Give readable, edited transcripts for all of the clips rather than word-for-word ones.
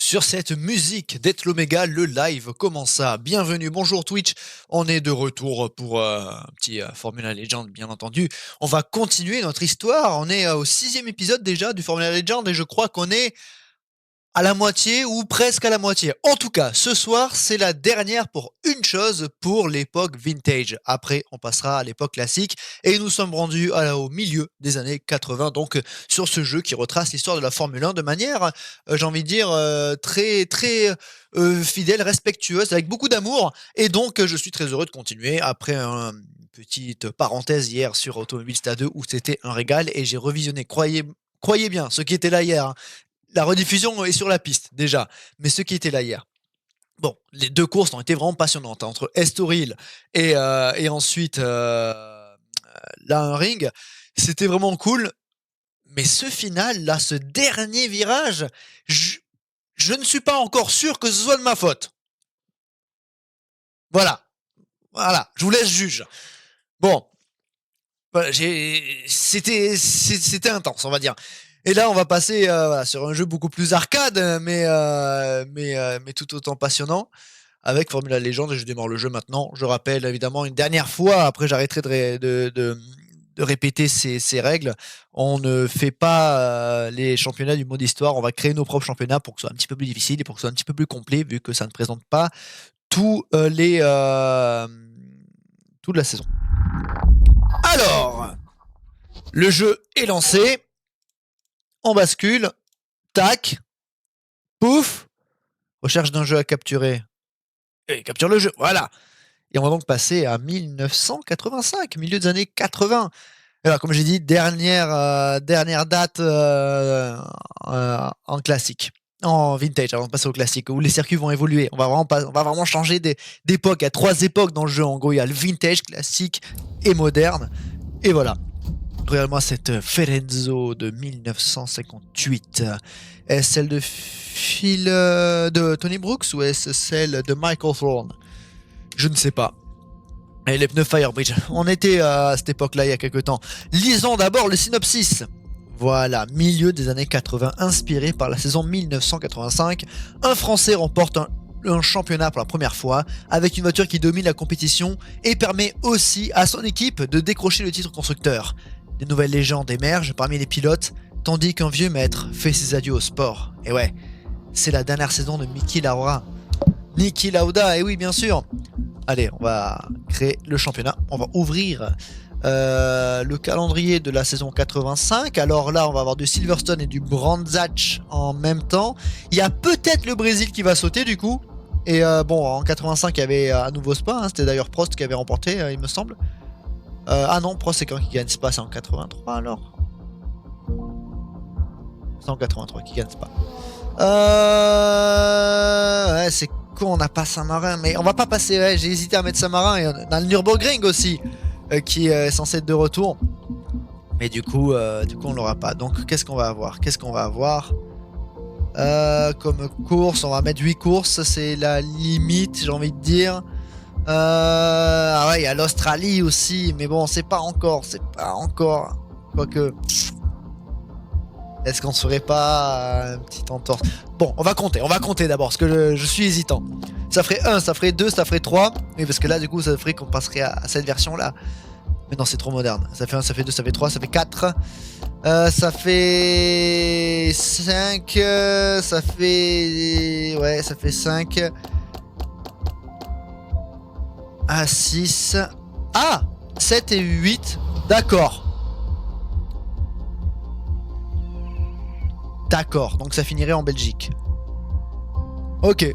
Sur cette musique d'être l'Oméga, le live commence à bienvenue, bonjour Twitch, on est de retour pour un petit Formula Legend bien entendu. On va continuer notre histoire, on est au 6e épisode déjà du Formula Legend et je crois qu'on est à la moitié ou presque à la moitié. En tout cas, ce soir, c'est la dernière pour une chose pour l'époque vintage. Après, on passera à l'époque classique et nous sommes rendus au milieu des années 80. Donc, sur ce jeu qui retrace l'histoire de la Formule 1 de manière, j'ai envie de dire, très, très fidèle, respectueuse, avec beaucoup d'amour. Et donc, je suis très heureux de continuer après une petite parenthèse hier sur Automobilista 2 où c'était un régal et j'ai revisionné, croyez bien, ceux qui étaient là hier, hein, la rediffusion est sur la piste, déjà. Mais ceux qui étaient là hier. Bon, les deux courses ont été vraiment passionnantes. Entre Estoril et ensuite là, un ring. C'était vraiment cool. Mais ce final, là, ce dernier virage, je ne suis pas encore sûr que ce soit de ma faute. Voilà. Voilà. Je vous laisse juge. Bon. Voilà, c'était intense, on va dire. Et là, on va passer sur un jeu beaucoup plus arcade, mais tout autant passionnant, avec Formula Legend. Et je démarre le jeu maintenant. Je rappelle évidemment une dernière fois, après j'arrêterai de répéter ces règles. On ne fait pas les championnats du mode histoire. On va créer nos propres championnats pour que ce soit un petit peu plus difficile et pour que ce soit un petit peu plus complet, vu que ça ne présente pas toute la saison. Alors, le jeu est lancé. On bascule, tac, pouf, recherche d'un jeu à capturer. Et capture le jeu, voilà. Et on va donc passer à 1985, milieu des années 80. Alors, comme j'ai dit, dernière date en classique, en vintage, avant de passer au classique, où les circuits vont évoluer. On va vraiment changer d'époque. Il y a 3 époques dans le jeu, en gros. Il y a le vintage, classique et moderne. Et voilà. Regarde-moi cette Ferenzo de 1958. Est-ce celle de Tony Brooks ou est-ce celle de Michael Thorne? Je ne sais pas. Et les pneus Firebridge. On était à cette époque-là il y a quelques temps. Lisons d'abord le synopsis. Voilà, milieu des années 80, inspiré par la saison 1985. Un Français remporte un championnat pour la première fois avec une voiture qui domine la compétition et permet aussi à son équipe de décrocher le titre constructeur. Des nouvelles légendes émergent parmi les pilotes, tandis qu'un vieux maître fait ses adieux au sport. Et ouais, c'est la dernière saison de Niki Lauda, et oui bien sûr. Allez, on va créer le championnat, on va ouvrir le calendrier de la saison 85. Alors là, on va avoir du Silverstone et du Brandzach en même temps. Il y a peut-être le Brésil qui va sauter du coup. Et bon, en 85, il y avait à nouveau Spa, hein, c'était d'ailleurs Prost qui avait remporté, il me semble. Ah non, Prost c'est quand qui gagne Spa, c'est en 83 alors. C'est en 83 qui gagne Spa. Ouais, c'est con, on n'a pas Saint-Marin, mais on va pas passer, ouais, j'ai hésité à mettre Saint-Marin, et on a le Nürburgring aussi, qui est censé être de retour. Mais du coup on l'aura pas. Donc qu'est-ce qu'on va avoir comme course? On va mettre 8 courses, c'est la limite, j'ai envie de dire. Ah ouais, il y a l'Australie aussi, mais bon, c'est pas encore. Quoique, est-ce qu'on se ferait pas un petit entorse? Bon, on va compter d'abord, parce que je suis hésitant. Ça ferait 1, ça ferait 2, ça ferait 3. Oui, parce que là, du coup, ça ferait qu'on passerait à cette version-là. Mais non, c'est trop moderne. Ça fait 1, ça fait 2, ça fait 3, ça fait 4. Ça fait 5. Ça fait... Ouais, ça fait 5. Ah, 6. Ah 7 et 8. D'accord. Donc ça finirait en Belgique. Ok.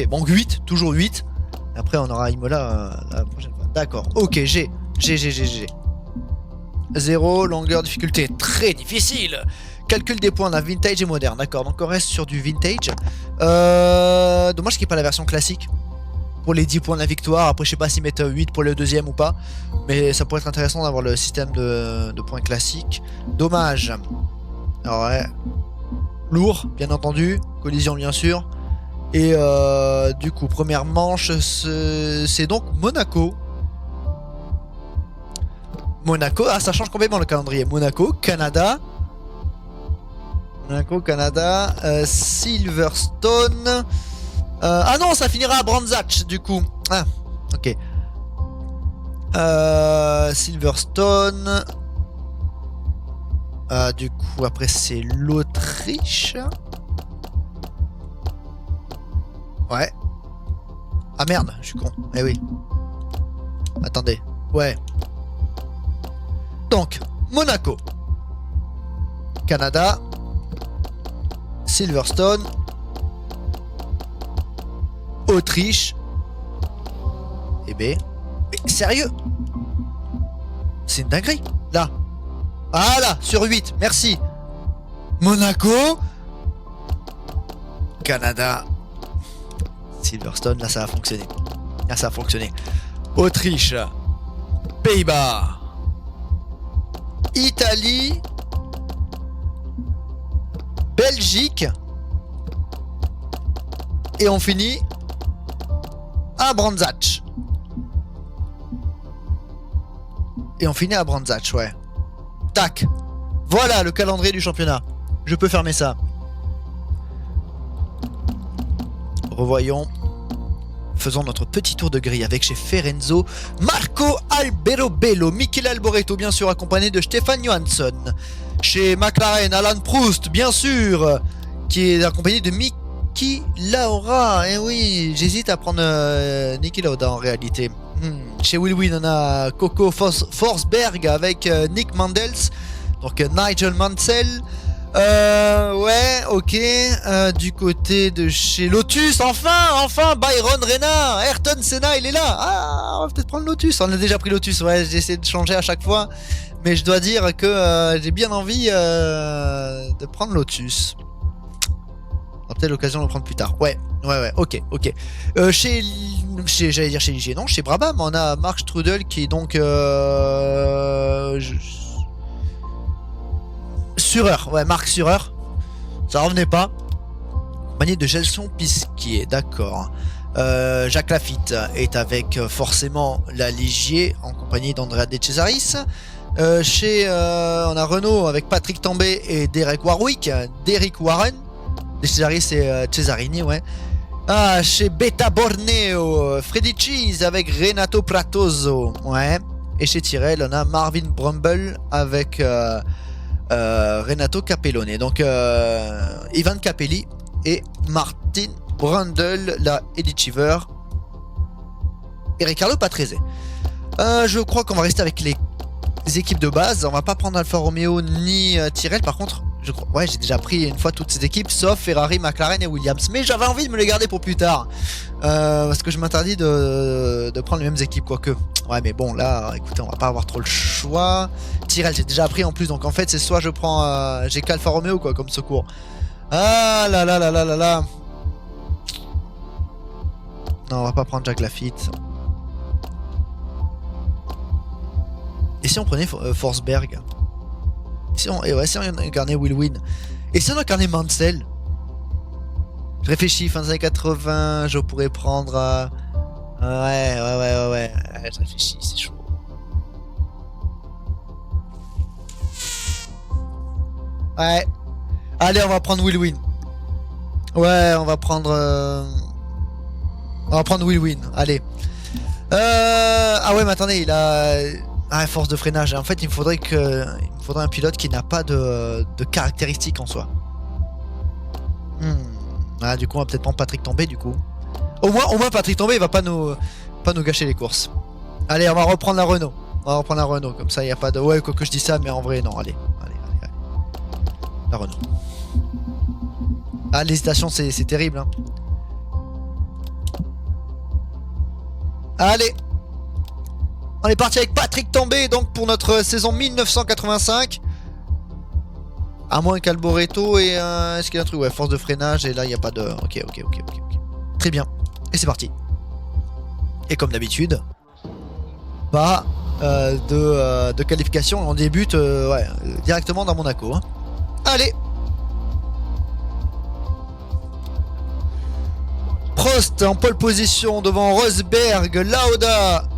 Bon, 8. Toujours 8. Après, on aura Imola la prochaine fois. D'accord. Ok, G. 0. Longueur, difficulté. Très difficile. Calcul des points, on a vintage et moderne. D'accord. Donc on reste sur du vintage. Dommage qu'il n'y ait pas la version classique pour les 10 points de la victoire. Après, je sais pas s'ils mettent 8 pour le deuxième ou pas. Mais ça pourrait être intéressant d'avoir le système de points classique. Dommage. Alors ouais. Lourd, bien entendu. Collision, bien sûr. Et du coup, première manche, c'est donc Monaco. Ah, ça change complètement le calendrier. Monaco, Canada. Monaco, Canada, Silverstone. Ah non, ça finira à Brands Hatch du coup. Ah, ok. Silverstone. Du coup, après c'est l'Autriche. Ouais. Ah merde, je suis con. Eh oui. Attendez. Ouais. Donc, Monaco. Canada. Silverstone. Autriche. Et B. Mais sérieux? C'est une dinguerie. Là. Ah là, sur 8. Merci. Monaco. Canada. Silverstone, là ça a fonctionné. Là ça a fonctionné. Autriche. Pays-Bas. Italie. Belgique. Et on finit à Brands Hatch. Et on finit à Brands Hatch, ouais. Tac. Voilà le calendrier du championnat. Je peux fermer ça. Revoyons. Faisons notre petit tour de grille avec chez Ferenzo, Marco Alberobello, Michele Alboreto, bien sûr, accompagné de Stefan Johansson. Chez McLaren, Alan Proust, bien sûr, qui est accompagné de Niki Lauda. Eh oui, j'hésite à prendre Niki Lauda en réalité. Chez Wilwin, on a Coco Forsberg avec Nick Mandels, donc Nigel Mansell. Ouais, ok. Du côté de chez Lotus, enfin, Byron Rena, Ayrton Senna, il est là. Ah, on va peut-être prendre Lotus. On a déjà pris Lotus, ouais, j'ai essayé de changer à chaque fois. Mais je dois dire que j'ai bien envie de prendre Lotus. On aura peut-être l'occasion de le prendre plus tard. Ouais, ok. Chez j'allais dire chez Ligier, non, chez Brabham, on a Mark Strudel qui est donc Surer, ouais, Marc Surer. Ça revenait pas. Manier de Gelson Pisquier, d'accord. Jacques Lafitte est avec forcément la Ligier en compagnie d'Andrea De Cesaris. Chez on a Renault avec Patrick Tambay et Derek Warwick. Derek Warren. De Cesaris et Cesarini, ouais. Ah, chez Beta Borneo, Freddy Cheese avec Renato Pratoso, ouais. Et chez Tyrrell, on a Marvin Brumble avec Renato Capellone. Donc Ivan Capelli et Martin Brundle, la Eddie Cheever et Riccardo Patrese. Je crois qu'on va rester avec les équipes de base. On va pas prendre Alfa Romeo ni Tyrrell. Par contre, je crois, ouais, j'ai déjà pris une fois toutes ces équipes sauf Ferrari, McLaren et Williams. Mais j'avais envie de me les garder pour plus tard parce que je m'interdis de prendre les mêmes équipes, quoique. Ouais, mais bon, là, écoutez, on va pas avoir trop le choix. Tyrrell, j'ai déjà pris en plus, donc en fait, c'est soit je prends. J'ai qu'Alfa Romeo quoi comme secours. Ah là là là là là là. Non, on va pas prendre Jacques Lafitte. Et si on prenait Forsberg? Si on incarnait Wilwin. Et si on incarnait Mansell? Je réfléchis, fin des années 80, je pourrais prendre... Ouais, je réfléchis, c'est chaud. Ouais. Allez, on va prendre Wilwin. Ouais, on va prendre... On va prendre Wilwin, allez. Ah ouais, mais attendez, il a... Ah, force de freinage. En fait, il me faudrait un pilote qui n'a pas de caractéristiques en soi. Ah, du coup, on va peut-être prendre Patrick Tambay, du coup. Au moins Patrick Tambay, il va pas nous gâcher les courses. Allez, on va reprendre la Renault. Comme ça, il n'y a pas de... Ouais, quoi que je dis ça, mais en vrai, non, allez. La Renault. Ah, l'hésitation, c'est terrible, hein. Allez. On est parti avec Patrick Tambay donc pour notre saison 1985. À moins qu'Alboreto et est-ce qu'il y a un truc? Ouais, force de freinage et là il n'y a pas de... Ok. Très bien. Et c'est parti. Et comme d'habitude, pas de qualification. On débute directement dans Monaco. Hein. Allez. Prost en pole position devant Rosberg, Lauda.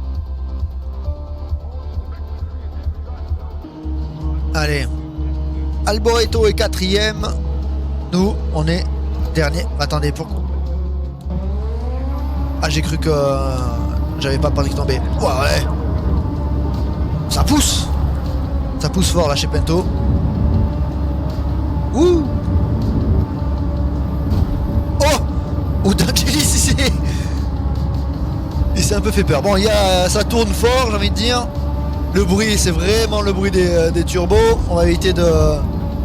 Allez, Alboreto est 4ème, Nous, on est dernier. Attendez, pourquoi? Ah, j'ai cru que j'avais pas Patrick Tambay. Ouais. Ça pousse. Ça pousse fort là chez Pinto. Ouh. Oh. Ou D'Angelis ici. Il s'est un peu fait peur. Bon, ça tourne fort, j'ai envie de dire. Le bruit, c'est vraiment le bruit des turbos. On va éviter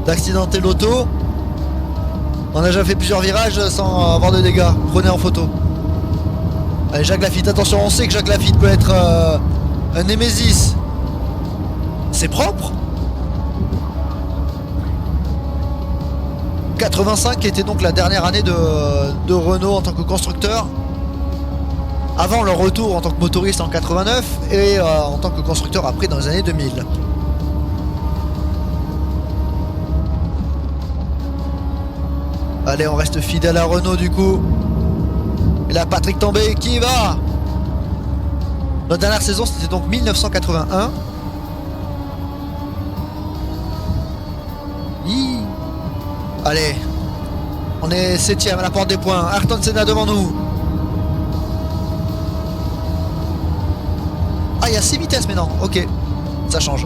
d'accidenter l'auto. On a déjà fait plusieurs virages sans avoir de dégâts. Prenez en photo. Allez, Jacques Lafitte, attention, on sait que Jacques Lafitte peut être un Némésis. C'est propre. 85 qui était donc la dernière année de Renault en tant que constructeur. Avant leur retour en tant que motoriste en 89 et en tant que constructeur après dans les années 2000. Allez, on reste fidèle à Renault du coup. Et là, Patrick Tambay qui y va. Notre dernière saison, c'était donc 1981. Allez, on est 7ème à la porte des points. Ayrton Senna devant nous. Ah, il y a 6 vitesses maintenant. Ok, ça change.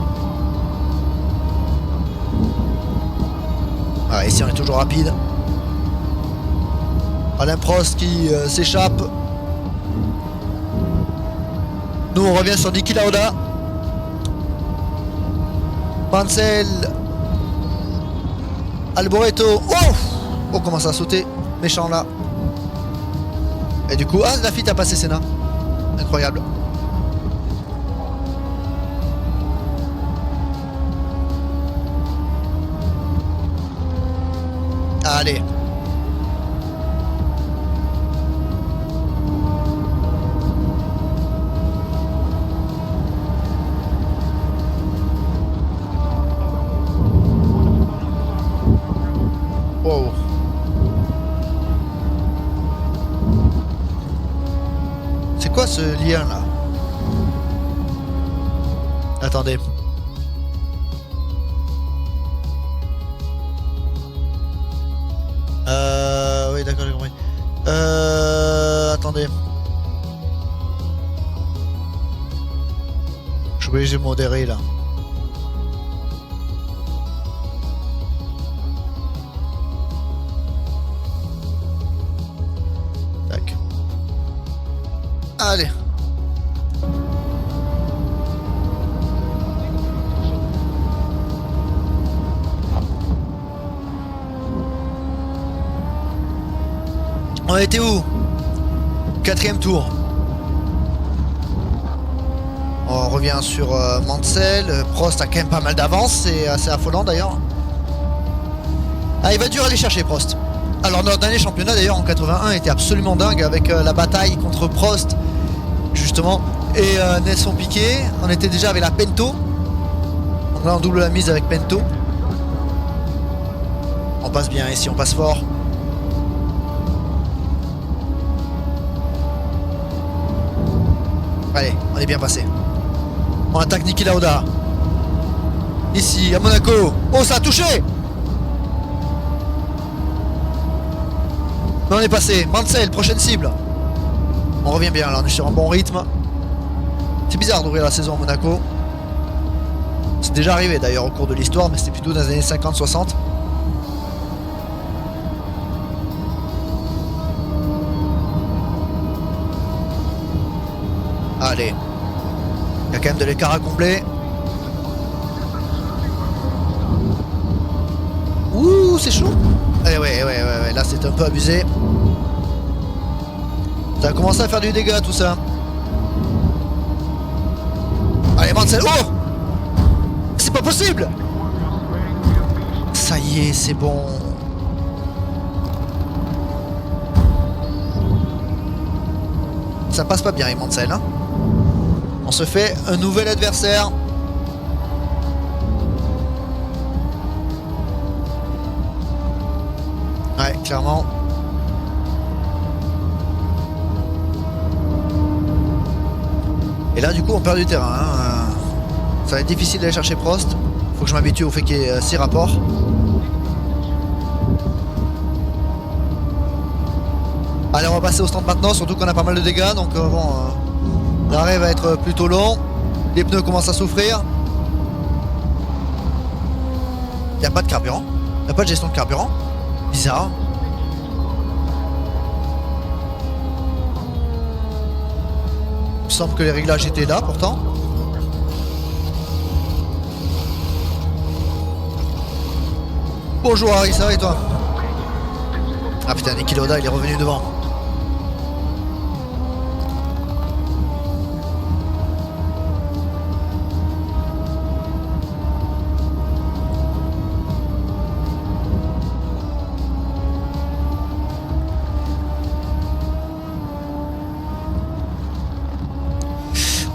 Ah, ici on est toujours rapide. Alain Prost qui s'échappe. Nous on revient sur Niki Lauda. Mansell. Alboreto. Oh, comment ça a sauté. Méchant là. Et du coup, Lafitte a passé Senna. Incroyable. Allez. Wow. C'est quoi ce lien là? Attendez. Oui, d'accord, j'ai compris. Attendez. Je suis obligé de modérer là. Tac. Allez. On était où? 4ème tour. On revient sur Mansell. Prost a quand même pas mal d'avance. C'est assez affolant d'ailleurs. Ah, il va dur aller chercher Prost. Alors notre dernier championnat d'ailleurs en 81 était absolument dingue avec la bataille contre Prost justement et Nelson Piquet. On était déjà avec la Pinto. Donc là on double la mise avec Pinto. On passe bien ici, on passe fort. Allez, on est bien passé. On attaque Niki Lauda. Ici, à Monaco. Oh, ça a touché. Mais on est passé. Mansell, prochaine cible. On revient bien là, on est sur un bon rythme. C'est bizarre d'ouvrir la saison à Monaco. C'est déjà arrivé d'ailleurs au cours de l'histoire, mais c'était plutôt dans les années 50-60. Allez. Il y a quand même de l'écart à combler. Ouh, c'est chaud. Allez, ouais, là c'est un peu abusé. Ça a commencé à faire du dégât tout ça. Allez, Mansell. Oh, c'est pas possible. Ça y est, c'est bon. Ça passe pas bien, Mansell, hein. On se fait un nouvel adversaire. Ouais, clairement. Et là, du coup, on perd du terrain. Hein. Ça va être difficile d'aller chercher Prost. Faut que je m'habitue au fait qu'il y ait 6 rapports. Allez, on va passer au stand maintenant, surtout qu'on a pas mal de dégâts, donc bon, l'arrêt va être plutôt long. Les pneus commencent à souffrir. Il n'y a pas de carburant. Il n'y a pas de gestion de carburant. Bizarre. Il me semble que les réglages étaient là pourtant. Bonjour Harry, ça va et toi? Ah putain, Niki Lauda, il est revenu devant.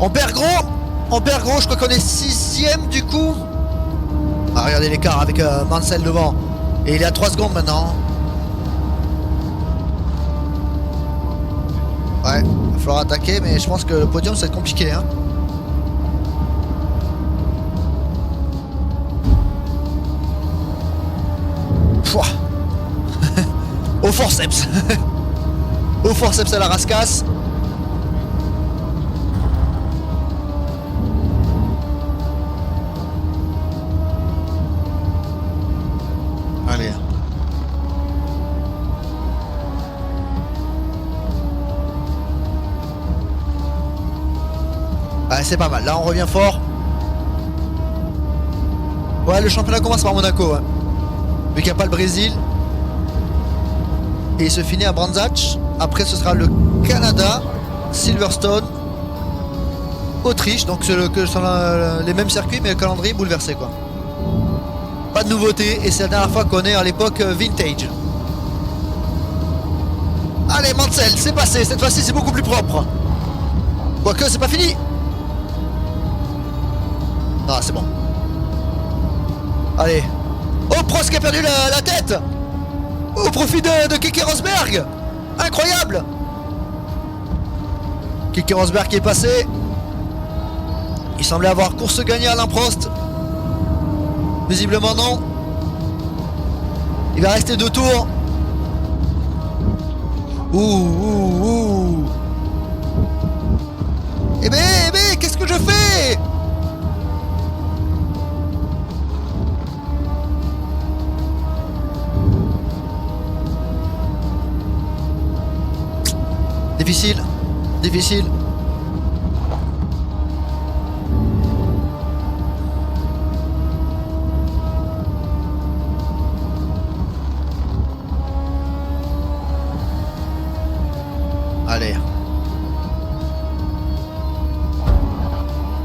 On perd gros, je crois qu'on est 6ème du coup. Ah, regardez l'écart avec Mansell devant. Et il est à 3 secondes maintenant. Ouais, il va falloir attaquer, mais je pense que le podium ça va être compliqué. Hein. Pouah. Au forceps. Au forceps à la rascasse. Allez. Ouais, c'est pas mal. Là, on revient fort. Ouais, le championnat commence par Monaco. Ouais. Vu qu'il n'y a pas le Brésil. Et il se finit à Brands Hatch. Après, ce sera le Canada, Silverstone, Autriche. Donc, c'est les mêmes circuits, mais le calendrier bouleversé, quoi. Pas de nouveauté. Et c'est la dernière fois qu'on est à l'époque vintage. Allez, Mansell, c'est passé. Cette fois-ci, c'est beaucoup plus propre. Quoique, c'est pas fini. Ah, c'est bon. Allez. Oh, Prost qui a perdu la tête. Au profit de Keke Rosberg. Incroyable. Keke Rosberg qui est passé. Il semblait avoir course gagnée à Alain Prost. Visiblement non. Il va rester 2 tours. Ouh. Eh ben, qu'est-ce que je fais? Difficile. Allez.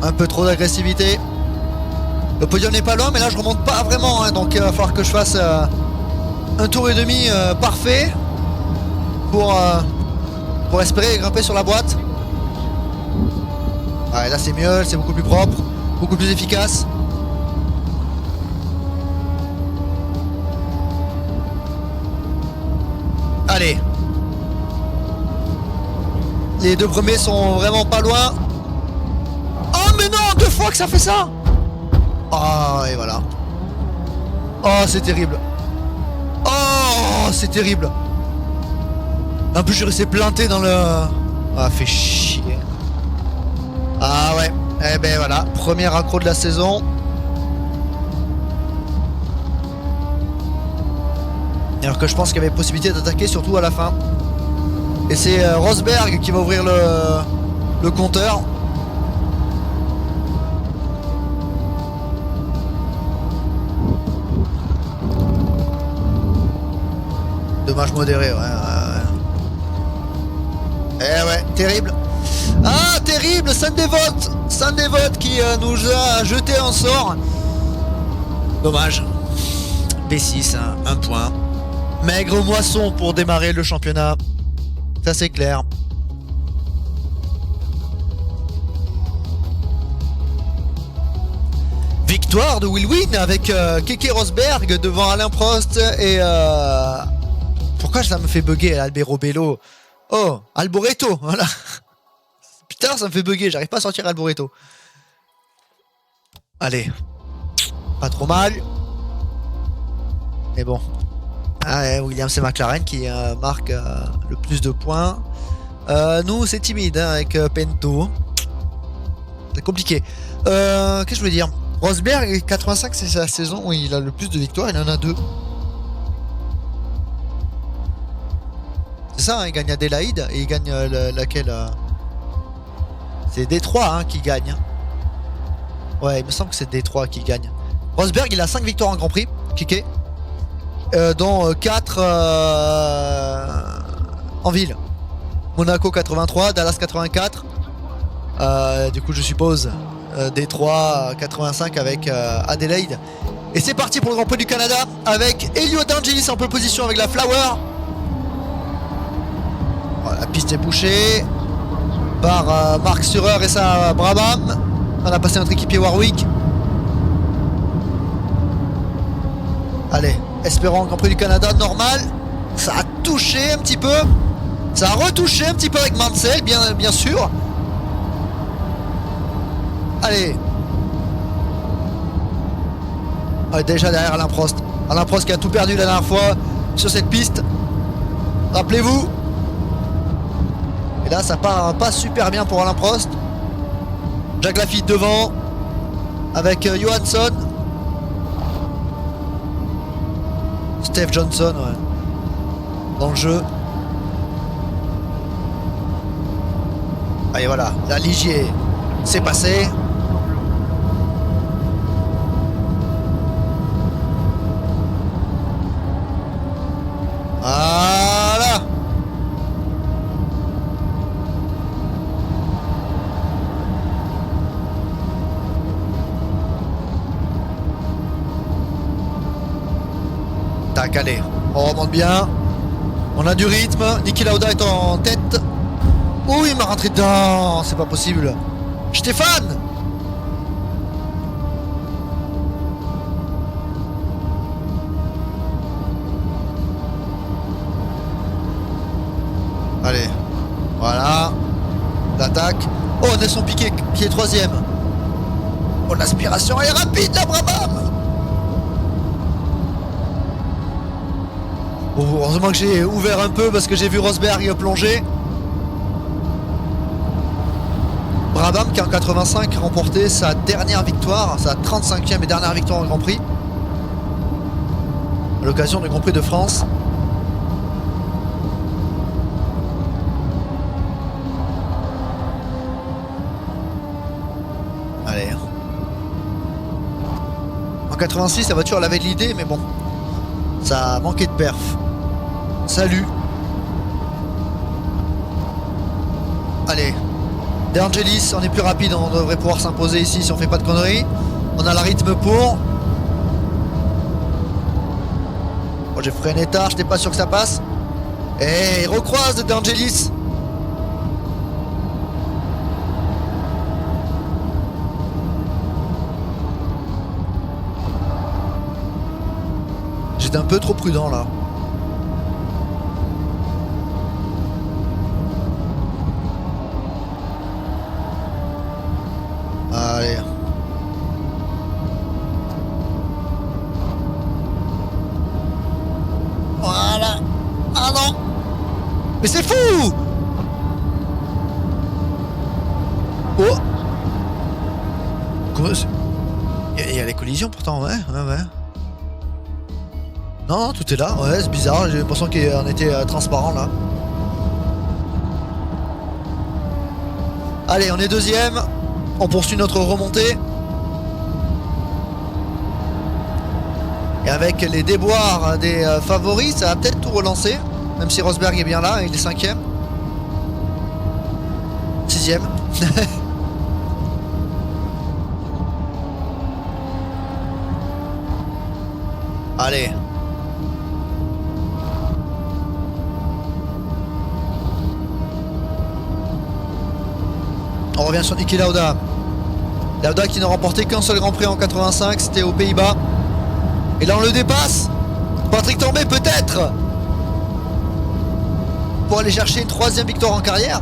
Un peu trop d'agressivité. Le podium n'est pas loin, mais là je remonte pas vraiment, hein, donc il va falloir que je fasse un tour et demi parfait pour espérer grimper sur la boîte. Ouais, là c'est mieux, c'est beaucoup plus propre, beaucoup plus efficace. Allez. Les 2 premiers sont vraiment pas loin. Oh mais non, 2 fois que ça fait ça. Oh et voilà. Oh c'est terrible. Oh c'est terrible. En plus je suis resté planté dans le... Ah fait chier. Ah ouais. Eh ben voilà. Premier accro de la saison. Alors que je pense qu'il y avait possibilité d'attaquer surtout à la fin. Et c'est Rosberg qui va ouvrir le compteur. Dommage modéré, ouais. Eh ouais, terrible. Ah, terrible, Sandevot qui nous a jeté un sort. Dommage. B6, hein, 1 point. Maigre moisson pour démarrer le championnat. Ça c'est clair. Victoire de Will Win avec Keke Rosberg devant Alain Prost et... Pourquoi ça me fait bugger Albero Bello? Oh, Alboreto, voilà. Putain, ça me fait bugger, j'arrive pas à sortir Alboreto. Allez. Pas trop mal. Mais bon. Ah ouais, Williams et McLaren qui marquent le plus de points. Nous, c'est timide hein, avec Pento. C'est compliqué. Qu'est-ce que je veux dire? Rosberg, 85, c'est sa saison où il a le plus de victoires. Il en a 2. C'est ça, hein, il gagne Adélaïde et il gagne laquelle c'est Détroit hein, qui gagne. Ouais, il me semble que c'est Détroit qui gagne. Rosberg, il a 5 victoires en Grand Prix, Kike. Dont 4 en ville. Monaco 83, Dallas 84. Du coup, je suppose Détroit 85 avec Adélaïde. Et c'est parti pour le Grand Prix du Canada avec Elio D'Angelis en pole position avec la Flower. Voilà, la piste est bouchée par Mark Surer et sa Brabham. On a passé notre équipier Warwick. Allez, espérons Grand Prix du Canada normal. Ça a touché un petit peu. Ça a retouché un petit peu avec Mansell, bien sûr. Allez. Ouais, déjà derrière Alain Prost. Alain Prost qui a tout perdu la dernière fois sur cette piste. Rappelez-vous. Et là, ça part pas super bien pour Alain Prost. Jack Lafitte devant. Avec Johansson. Steve Johnson, ouais. Dans le jeu. Allez, voilà. La Ligier. C'est passé. Voilà. Tac, allez. On remonte bien. On a du rythme. Niki Lauda est en tête. Oh, il m'a rentré dedans. C'est pas possible. Stéphane. Allez. Voilà. L'attaque. Oh, Nelson Piquet qui est 3ème. Oh, l'aspiration est rapide, la Brabham. Oh, heureusement que j'ai ouvert un peu parce que j'ai vu Rosberg plonger. Brabham qui en 85 remporté sa dernière victoire, sa 35e et dernière victoire en Grand Prix. À l'occasion du Grand Prix de France. Allez. En 86, la voiture elle avait de l'idée, mais bon. Ça a manqué de perf. Salut. Allez. De Angelis, on est plus rapide, on devrait pouvoir s'imposer ici si on fait pas de conneries. On a le rythme pour. Bon, j'ai freiné tard, j'étais pas sûr que ça passe. Et il recroise De Angelis. J'étais un peu trop prudent là. Allez. Voilà. Ah non. Mais c'est fou. Oh. Il y a les collisions pourtant, ouais. Non, tout est là, ouais, c'est bizarre, j'ai l'impression qu'on était transparent là. Allez, on est 2ème. On poursuit notre remontée. Et avec les déboires des favoris, ça va peut-être tout relancer. Même si Rosberg est bien là, il est 5ème. 6ème. Allez. On revient sur Niki Lauda. Lauda qui n'a remporté qu'un seul Grand Prix en 85, c'était aux Pays-Bas. Et là on le dépasse. Patrick Tambay peut-être pour aller chercher une 3ème victoire en carrière.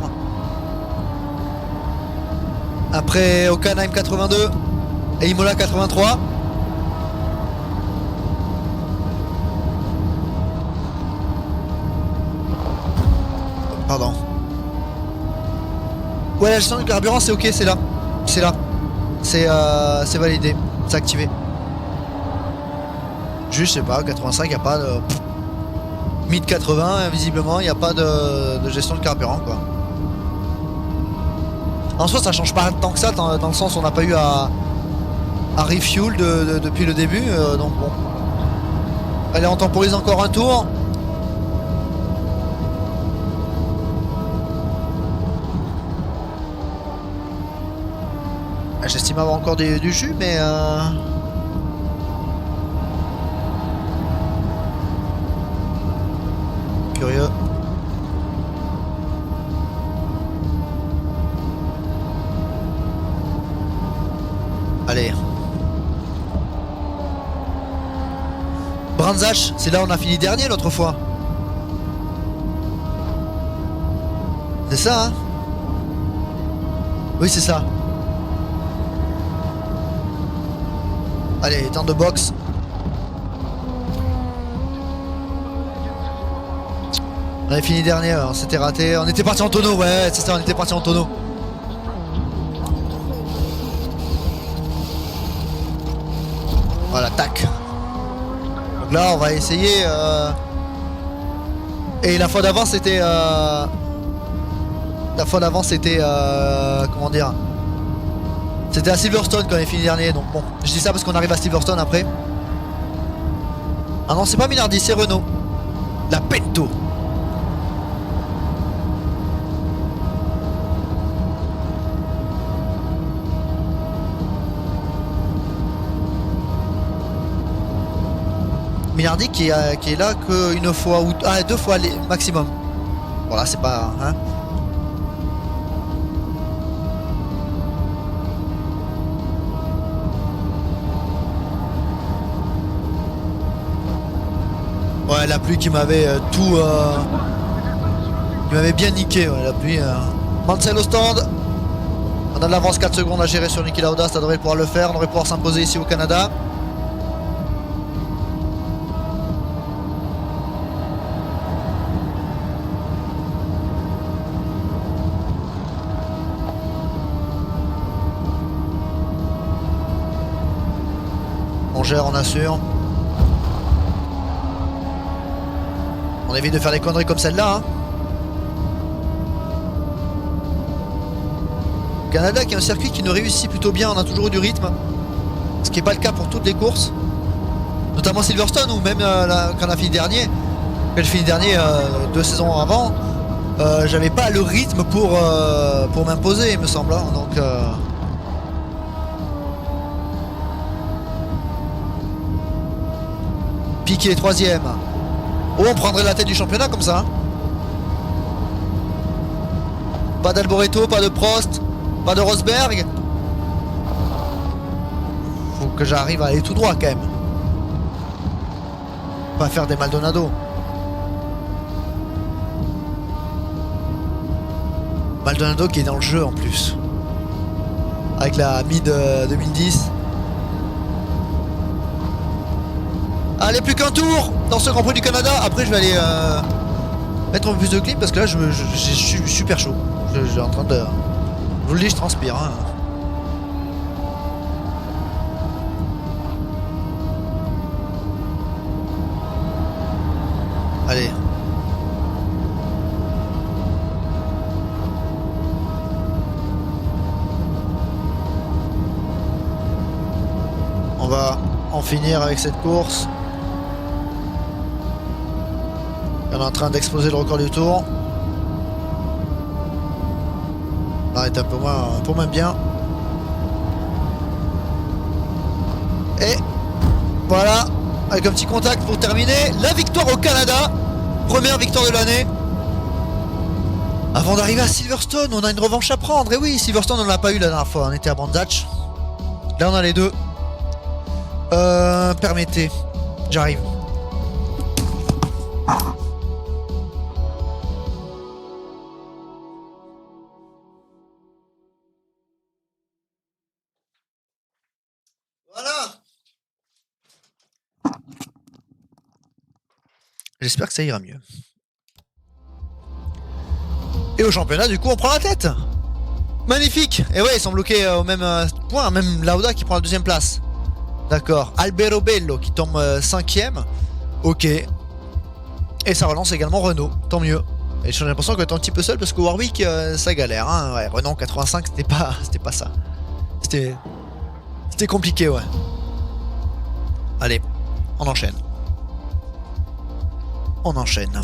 Après Hockenheim 82 et Imola 83. Pardon. Ouais, la gestion du carburant, c'est ok, c'est là. C'est là. C'est validé. C'est activé. Juste, je sais pas, 85, y a pas de... Mid 80, visiblement, il n'y a pas de gestion de carburant, quoi. En soi, ça change pas tant que ça, dans le sens où on n'a pas eu à refuel depuis le début, donc bon. Allez, on temporise encore un tour. J'estime avoir encore du jus, mais... Curieux. Allez. Branzach, c'est là où on a fini dernier l'autre fois. C'est ça, hein? Oui, c'est ça. Allez, temps de boxe. On avait fini dernier, on s'était raté. On était parti en tonneau, ouais, c'est ça, on était parti en tonneau. Voilà, tac. Donc là, on va essayer. Et la fois d'avant, c'était. La fois d'avant, c'était. Comment dire? C'était à Silverstone quand on est fini dernier. Donc bon, je dis ça parce qu'on arrive à Silverstone après. Ah non, c'est pas Minardi, c'est Renault. La Pinto. Minardi qui est là qu'une fois ou deux fois maximum. Voilà, c'est pas. Hein. Ouais, la pluie qui m'avait tout. Qui m'avait bien niqué, ouais, la pluie. Mansell au stand. On a de l'avance 4 secondes à gérer sur Niki Lauda, ça devrait pouvoir le faire. On devrait pouvoir s'imposer ici au Canada. On gère, on assure. On évite de faire des conneries comme celle-là. Hein. Canada qui est un circuit qui nous réussit plutôt bien, on a toujours eu du rythme. Ce qui n'est pas le cas pour toutes les courses. Notamment Silverstone ou même quand on a fini dernier. Quand j'ai fini dernier 2 saisons avant, j'avais pas le rythme pour m'imposer, il me semble. Hein. Donc... Piquet 3ème. Oh, on prendrait la tête du championnat comme ça. Hein. Pas d'Alboreto, pas de Prost, pas de Rosberg. Faut que j'arrive à aller tout droit quand même. Pas faire des Maldonado. Maldonado qui est dans le jeu en plus. Avec la mid 2010. Allez, plus qu'un tour dans ce Grand Prix du Canada. Après, je vais aller mettre un peu plus de clim parce que là, je suis super chaud. Je suis en train de... Je vous le dis, je transpire. Hein. Allez. On va en finir avec cette course. On est en train d'exploser le record du tour. Là, est un peu moins bien. Et voilà, avec un petit contact pour terminer. La victoire au Canada. Première victoire de l'année. Avant d'arriver à Silverstone, on a une revanche à prendre. Et oui, Silverstone, on ne l'a pas eu la dernière fois. On était à Branzach. Là, on a les deux. Permettez. J'arrive. Voilà. J'espère que ça ira mieux. Et au championnat, du coup, on prend la tête. Magnifique. Et ouais, ils sont bloqués au même point. Même Lauda qui prend la deuxième place. D'accord. Albero Bello qui tombe 5ème. Ok. Et ça relance également Renault. Tant mieux. Et j'ai l'impression qu'on est un petit peu seul parce que Warwick, ça galère. Hein. Ouais, Renault 85, c'était pas ça. C'était compliqué, ouais. Allez, on enchaîne. On enchaîne.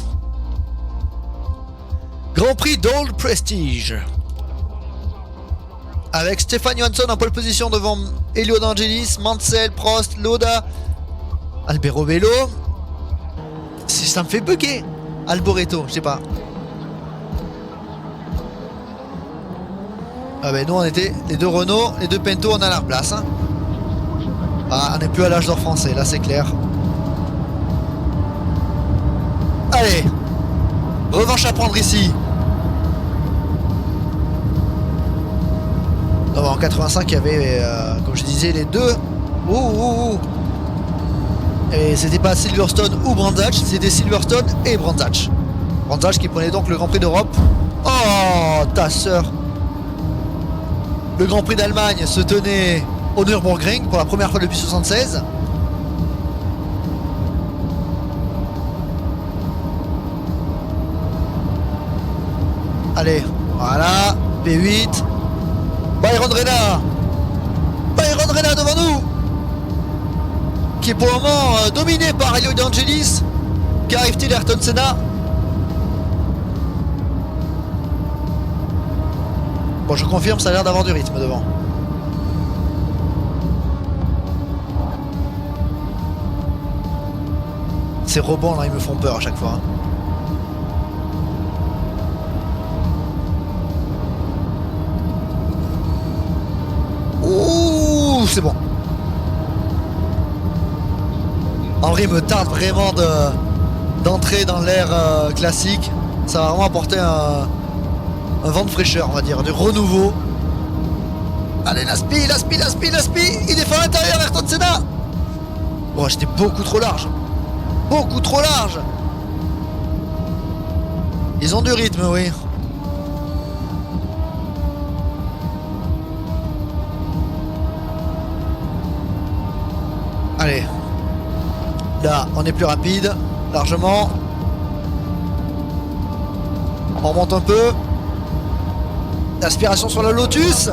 Grand Prix d'Old Prestige. Avec Stefan Johansson en pole position devant Elio D'Angelis, Mansell, Prost, Lauda, Albero Bello. Ça me fait bugger. Alboreto, je sais pas. Ah ben nous on était les deux Renault, les deux Pinto, on a la place. Hein. Ah, on n'est plus à l'âge d'or français, là c'est clair. Allez, revanche à prendre ici. Non, en 85 il y avait, comme je disais, les deux. Et c'était pas Silverstone ou Brands Hatch, c'était Silverstone et Brands Hatch. Brands Hatch qui prenait donc le Grand Prix d'Europe. Oh, ta sœur. Le Grand Prix d'Allemagne se tenait au Nürburgring pour la première fois depuis 1976. Allez, voilà, P8. Byron Rena devant nous, qui est pour le moment dominé par Elio D'Angelis. Qu'arrive-t-il Ayrton Senna? Bon, je confirme, ça a l'air d'avoir du rythme devant. Ces rebonds là, ils me font peur à chaque fois. Hein. Ouh, c'est bon. Henry me tarde vraiment d'entrer dans l'ère classique. Ça va vraiment apporter un vent de fraîcheur, on va dire, du renouveau. Allez, Laspi, il défend à l'intérieur, Ayrton Senna. Oh, j'étais beaucoup trop large. Beaucoup trop large. Ils ont du rythme, oui. Allez. Là, on est plus rapide, largement. On remonte un peu. L'aspiration sur la Lotus.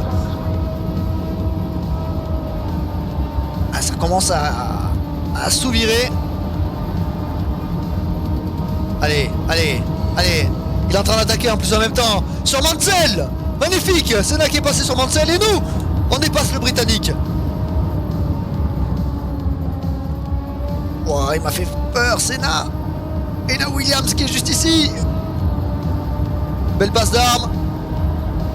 Ah, ça commence à sous-virer. Allez. Il est en train d'attaquer en plus en même temps sur Mansell. Magnifique. Senna qui est passé sur Mansell et nous, on dépasse le Britannique. Wow, il m'a fait peur, Senna. Et là, Williams qui est juste ici. Belle passe d'armes.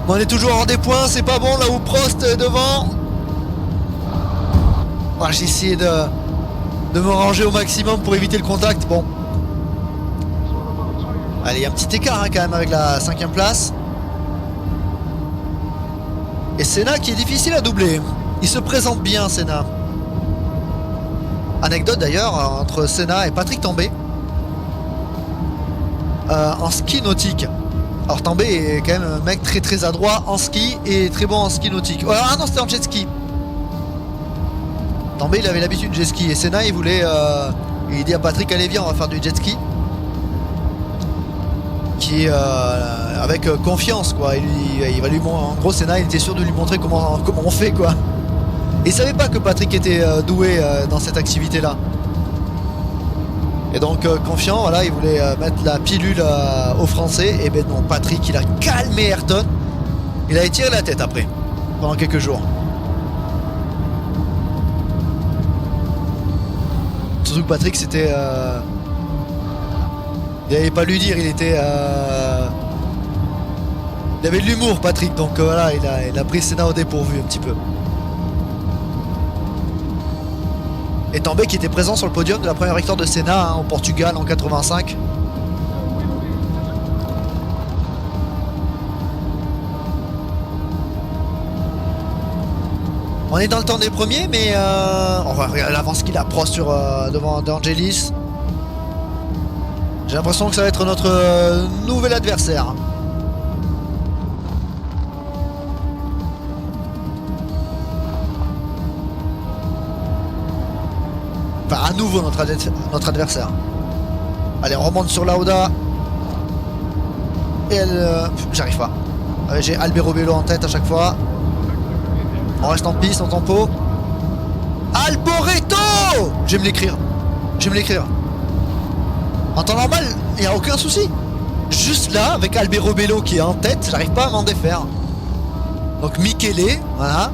On est toujours hors des points, c'est pas bon là où Prost est devant. Oh, j'ai essayé de me ranger au maximum pour éviter le contact. Bon. Allez, il y a un petit écart hein, quand même avec la 5ème place. Et Senna qui est difficile à doubler. Il se présente bien, Senna. Anecdote d'ailleurs entre Senna et Patrick Tambay en ski nautique. Alors Tambay est quand même un mec très adroit en ski et très bon en ski nautique. Ah non, c'était en jet ski. Tambay il avait l'habitude du jet ski et Senna il voulait il dit à Patrick allez viens on va faire du jet ski. Qui avec confiance quoi. Il va lui en gros Senna il était sûr de lui montrer comment on fait quoi. Et il savait pas que Patrick était doué dans cette activité là. Et donc confiant, voilà, il voulait mettre la pilule aux Français. Et ben non, Patrick il a calmé Ayrton. Il a étiré la tête après, pendant quelques jours. Surtout que Patrick c'était... il n'allait pas lui dire, il était... Il avait de l'humour Patrick, donc voilà, il a pris Senna au dépourvu un petit peu. Et Tambay qui était présent sur le podium de la première victoire de Senna hein, au Portugal en 85. On est dans le temps des premiers, mais on va regarder l'avance qu'il a Prost sur devant'. J'ai l'impression que ça va être notre nouvel adversaire. à nouveau notre adversaire. Allez, on remonte sur Lauda. Et elle... j'arrive pas. J'ai Albero Bello en tête à chaque fois. On reste en piste, en tempo. Alboreto! Je vais me l'écrire. Je vais me l'écrire. En temps normal, il n'y a aucun souci. Juste là, avec Albero Bello qui est en tête, j'arrive pas à m'en défaire. Donc Michele, voilà.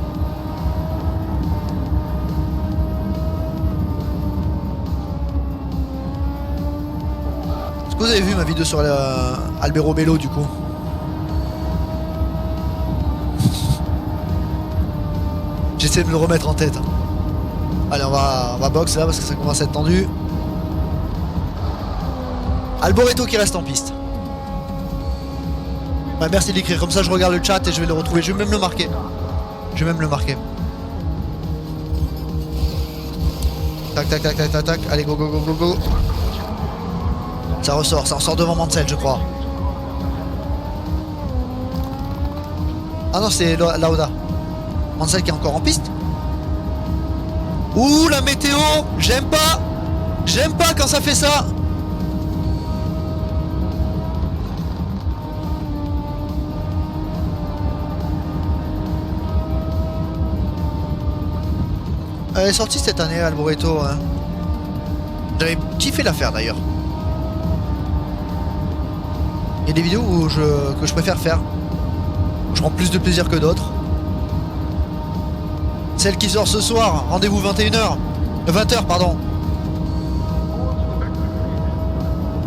Est-ce que vous avez vu ma vidéo sur Albero Bello du coup? J'essaie de me le remettre en tête. Allez, on va box là parce que ça commence à être tendu. Alboreto qui reste en piste. Ouais, merci de l'écrire, comme ça je regarde le chat et je vais le retrouver. Je vais même le marquer. Je vais même le marquer. Tac tac tac tac tac tac. Allez, go go go go go. Ça ressort devant Mansell je crois. Ah non, c'est Lauda. Mansell qui est encore en piste. Ouh, la météo. J'aime pas. J'aime pas quand ça fait ça. Elle est sortie cette année, Alboreto. Hein. J'avais kiffé l'affaire d'ailleurs. Il y a des vidéos que je préfère faire. Je prends plus de plaisir que d'autres. Celle qui sort ce soir, rendez-vous 21h. 20h, pardon.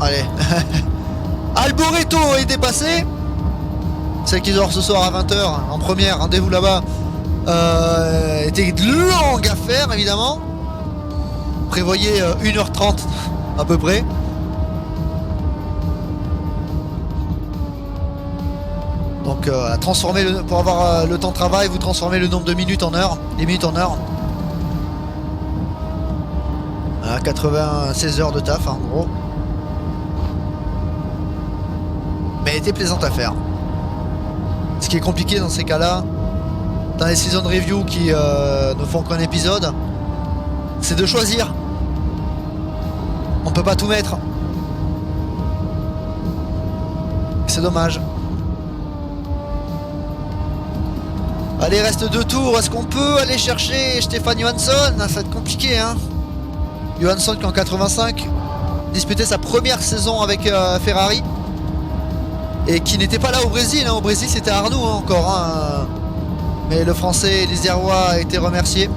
Allez. Alboreto est dépassé. Celle qui sort ce soir à 20h, en première, rendez-vous là-bas. Était longue à faire évidemment. Prévoyez 1h30 à peu près. Donc pour avoir le temps de travail, vous transformez le nombre de minutes en heures, les minutes en heures. 96 heures de taf en gros. Mais elle était plaisante à faire. Ce qui est compliqué dans ces cas-là, dans les season review qui ne font qu'un épisode, c'est de choisir. On peut pas tout mettre. C'est dommage. Allez, reste 2 tours. Est-ce qu'on peut aller chercher Stefan Johansson? Ça va être compliqué, hein. Johansson qui en 85 disputait sa première saison avec Ferrari et qui n'était pas là au Brésil. Hein. Au Brésil, c'était Arnoux hein, encore. Hein. Mais le français Lisérois a été remercié.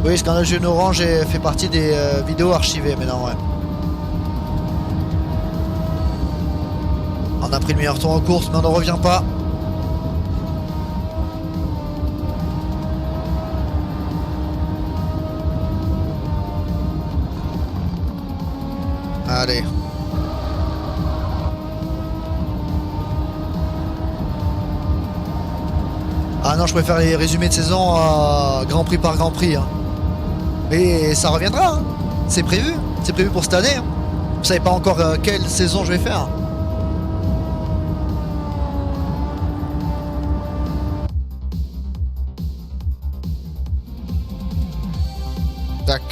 Oui, Scandale Jaune Orange fait partie des vidéos archivées maintenant, ouais. On a pris le meilleur tour en course, mais on ne revient pas. Allez. Ah non, je préfère les résumés de saison Grand Prix par Grand Prix. Hein. Mais ça reviendra. Hein. C'est prévu. C'est prévu pour cette année. Hein. Vous savez pas encore quelle saison je vais faire. Tac.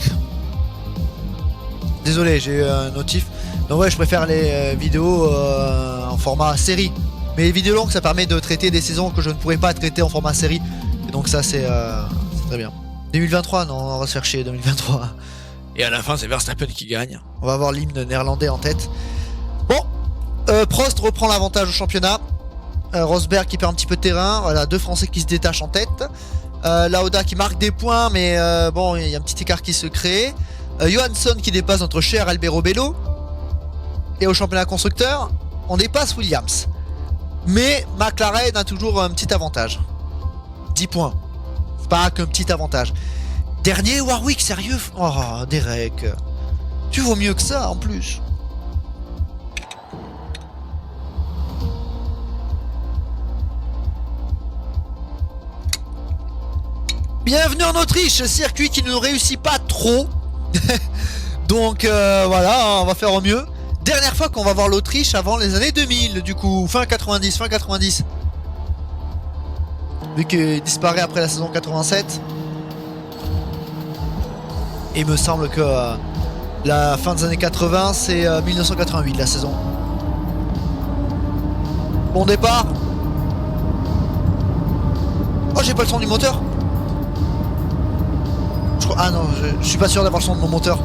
Désolé, j'ai eu un notif. Donc ouais, je préfère les vidéos en format série. Mais les vidéos longues, ça permet de traiter des saisons que je ne pourrais pas traiter en format série. Et donc ça, c'est très bien. 2023, non, on va se faire chier, 2023. Et à la fin, c'est Verstappen qui gagne. On va avoir l'hymne néerlandais en tête. Bon, Prost reprend l'avantage au championnat. Rosberg qui perd un petit peu de terrain. Voilà, 2 Français qui se détachent en tête. Lauda qui marque des points, mais bon, il y a un petit écart qui se crée. Johansson qui dépasse notre cher Albero Bello. Et au championnat constructeur, on dépasse Williams. Mais McLaren a toujours un petit avantage. 10 points. C'est pas qu'un petit avantage. Dernier Warwick, sérieux? Oh, Derek. Tu vaux mieux que ça en plus. Bienvenue en Autriche, circuit qui ne réussit pas trop. Donc voilà, on va faire au mieux. Dernière fois qu'on va voir l'Autriche avant les années 2000, du coup, fin 90. vu qu'il disparaît après la saison 87. Et il me semble que la fin des années 80, c'est 1988 la saison. Bon départ. Oh, j'ai pas le son du moteur. Ah non, je suis pas sûr d'avoir le son de mon moteur.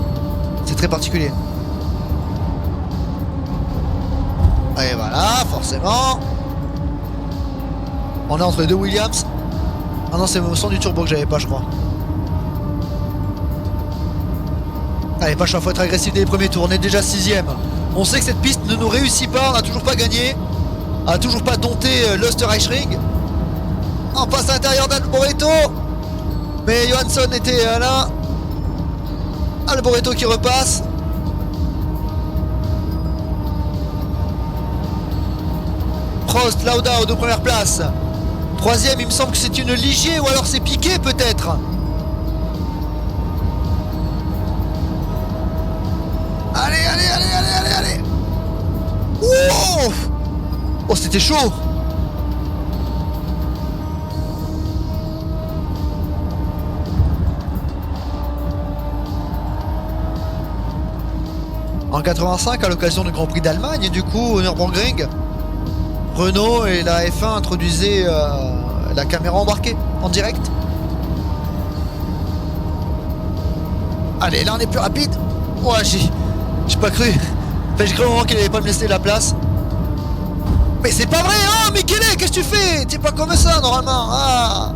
C'est très particulier. Et voilà, forcément. On est entre les deux Williams. Ah non, c'est le son du turbo que j'avais pas, je crois. Allez, pas choix, faut être agressif dès les premiers tours. On est déjà 6ème. On sait que cette piste ne nous réussit pas. On n'a toujours pas gagné. On n'a toujours pas dompté l'Österreichring. On passe à l'intérieur d'Alboreto. Mais Johansson était là. Alboreto qui repasse. Prost, Lauda aux deux premières places. 3ème, il me semble que c'est une Ligier ou alors c'est Piquet peut-être. Allez. Oh, oh, c'était chaud. En 85, à l'occasion du Grand Prix d'Allemagne, du coup, au Nürburgring, Renault et la F1 introduisaient la caméra embarquée en direct. Allez, là on est plus rapide. Ouais, j'ai pas cru. Enfin, j'ai cru au moment qu'il allait pas me laisser la place. Mais c'est pas vrai, hein, Michele, qu'est-ce que tu fais? T'es pas comme ça normalement. Ah.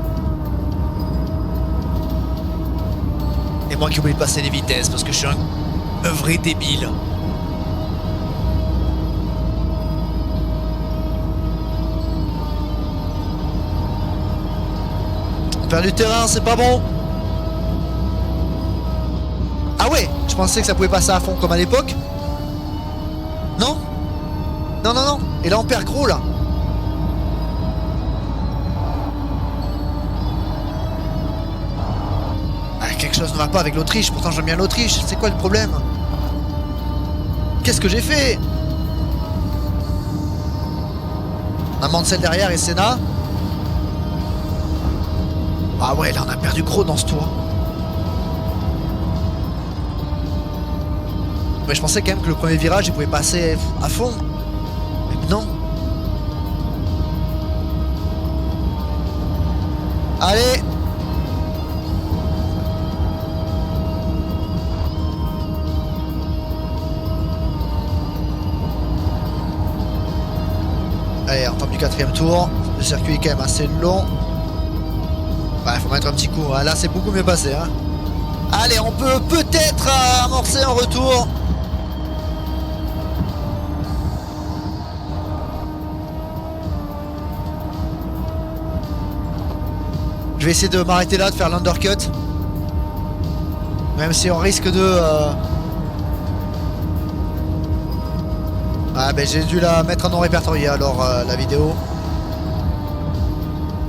Et moi qui oublie de passer les vitesses parce que je suis un vrai débile. On perd du terrain, c'est pas bon. Ah ouais, je pensais que ça pouvait passer à fond comme à l'époque. Non. Et là on perd gros là. Ah, quelque chose ne va pas avec l'Autriche, pourtant j'aime bien l'Autriche. C'est quoi le problème? Qu'est-ce que j'ai fait? On a Mansell derrière et Senna. Ah ouais, là on a perdu gros dans ce tour. Mais je pensais quand même que le premier virage il pouvait passer à fond. Mais non. Allez. Allez, on tombe du 4ème tour. Le circuit est quand même assez long. Ouais, faut mettre un petit coup. Là c'est beaucoup mieux passé, hein. Allez, on peut peut-être amorcer un retour. Je vais essayer de m'arrêter là, de faire l'undercut. Même si on risque de... Ah ben j'ai dû la mettre en non répertorié alors la vidéo.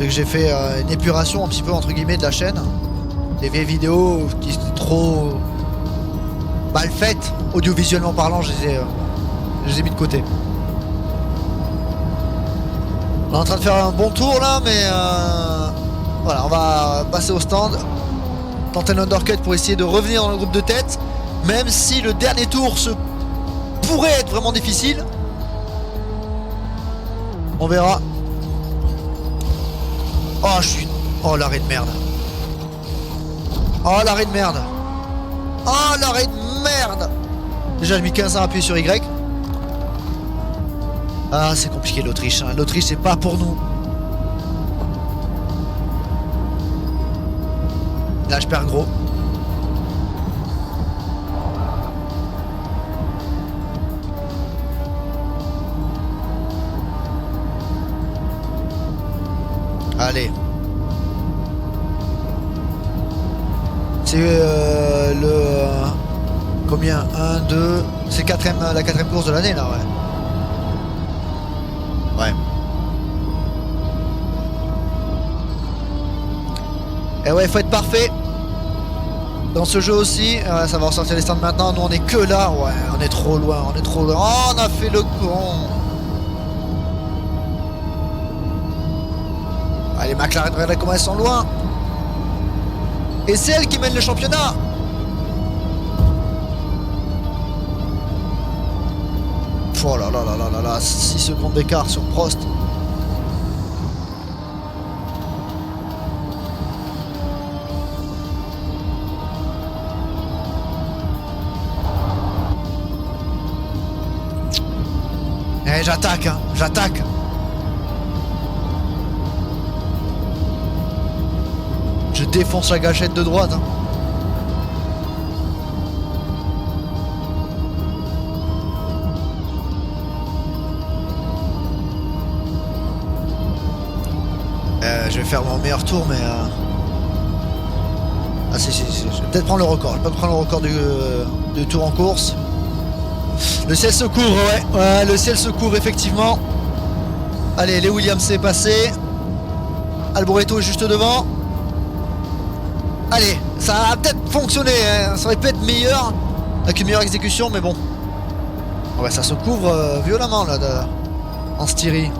Vu que j'ai fait une épuration un petit peu entre guillemets de la chaîne. Des vieilles vidéos qui étaient trop mal faites, audiovisuellement parlant, je les ai mis de côté. On est en train de faire un bon tour là, mais voilà, on va passer au stand, tenter l'undercut pour essayer de revenir dans le groupe de tête, même si le dernier tour pourrait être vraiment difficile. On verra. Oh, l'arrêt de merde. Oh, l'arrêt de merde. Oh, l'arrêt de merde. Déjà, j'ai mis 15 ans à appuyer sur Y. Ah, c'est compliqué l'Autriche, hein. L'Autriche, c'est pas pour nous. Là, je perds gros. Allez. C'est combien? 1, 2... C'est la 4ème course de l'année, là, ouais. Ouais. Et ouais, faut être parfait. Dans ce jeu aussi, ça va ressortir les stands maintenant. Nous, on est que là. Ouais, on est trop loin, Oh, on a fait le con. Allez, McLaren, regardez comment elles sont loin. Et c'est elle qui mène le championnat. Oh là là là là là là, 6 secondes d'écart sur Prost. Eh, j'attaque, hein, j'attaque. Je défonce la gâchette de droite. Hein. Je vais faire mon meilleur tour, mais... Ah si, je vais peut-être prendre le record. Je vais peut-être prendre le record du tour en course. Le ciel se couvre, ouais, le ciel se couvre effectivement. Allez, les Williams c'est passé. Alboreto est juste devant. Allez, ça a peut-être fonctionné, hein. Ça aurait pu être meilleur avec une meilleure exécution, mais bon. Ouais, ça se couvre violemment là en Styrie.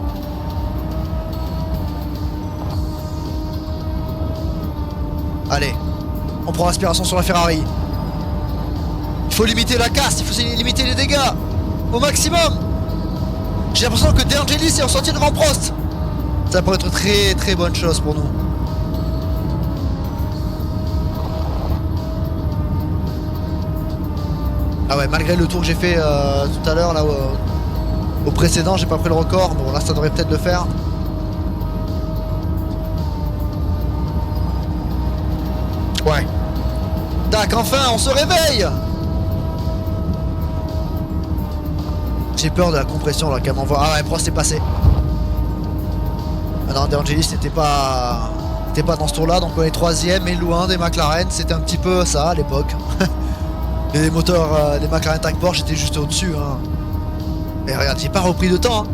Allez, on prend l'aspiration sur la Ferrari. Il faut limiter la casse, il faut limiter les dégâts au maximum. J'ai l'impression que De Angelis est ressorti devant Prost. Ça pourrait être très très bonne chose pour nous. Ah ouais, malgré le tour que j'ai fait tout à l'heure là au précédent, j'ai pas pris le record, mais bon là ça devrait peut-être le faire. Ouais. Tac, enfin on se réveille. J'ai peur de la compression là qu'elle m'envoie. Ah ouais, Prost est passé. Ah non, De Angelis n'était pas dans ce tour là, donc on est troisième et loin des McLaren. C'était un petit peu ça à l'époque. Les moteurs des McLaren Tech Porsche étaient juste au-dessus. Hein. Et regarde, j'ai pas repris de temps. Hein.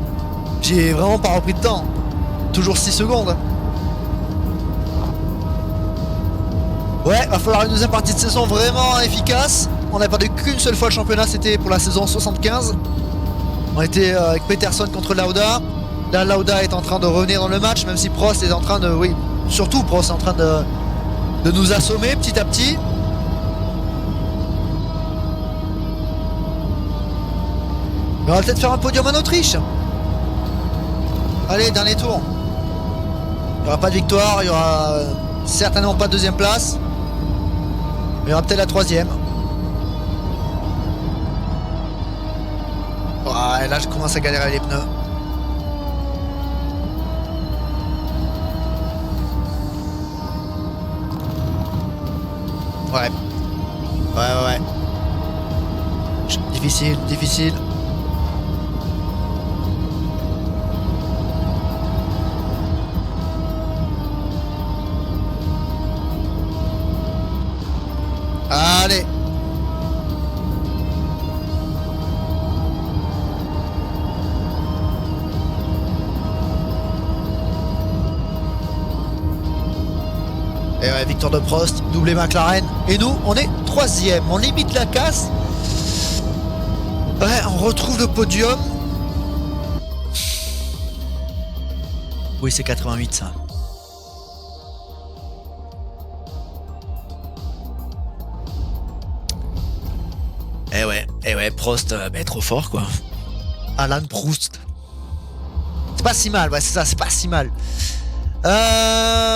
J'ai vraiment pas repris de temps. Toujours 6 secondes. Ouais, va falloir une deuxième partie de saison vraiment efficace. On n'a perdu qu'une seule fois le championnat, c'était pour la saison 75. On était avec Peterson contre Lauda. Là, Lauda est en train de revenir dans le match, même si Prost est en train de... Oui, surtout Prost est en train de nous assommer petit à petit. Mais on va peut-être faire un podium en Autriche. Allez, dernier tour. Il n'y aura pas de victoire, il y aura certainement pas de deuxième place. Mais il y aura peut-être la troisième. Ouais, là je commence à galérer les pneus. Ouais. Ouais. Difficile. Allez. Et ouais, victoire de Prost, doublé McLaren. Et nous, on est troisième. On limite la casse. Ouais, on retrouve le podium. Oui, c'est 88 ça. Eh ouais, Prost, trop fort quoi. Alan Proust. C'est pas si mal, ouais, c'est ça, c'est pas si mal.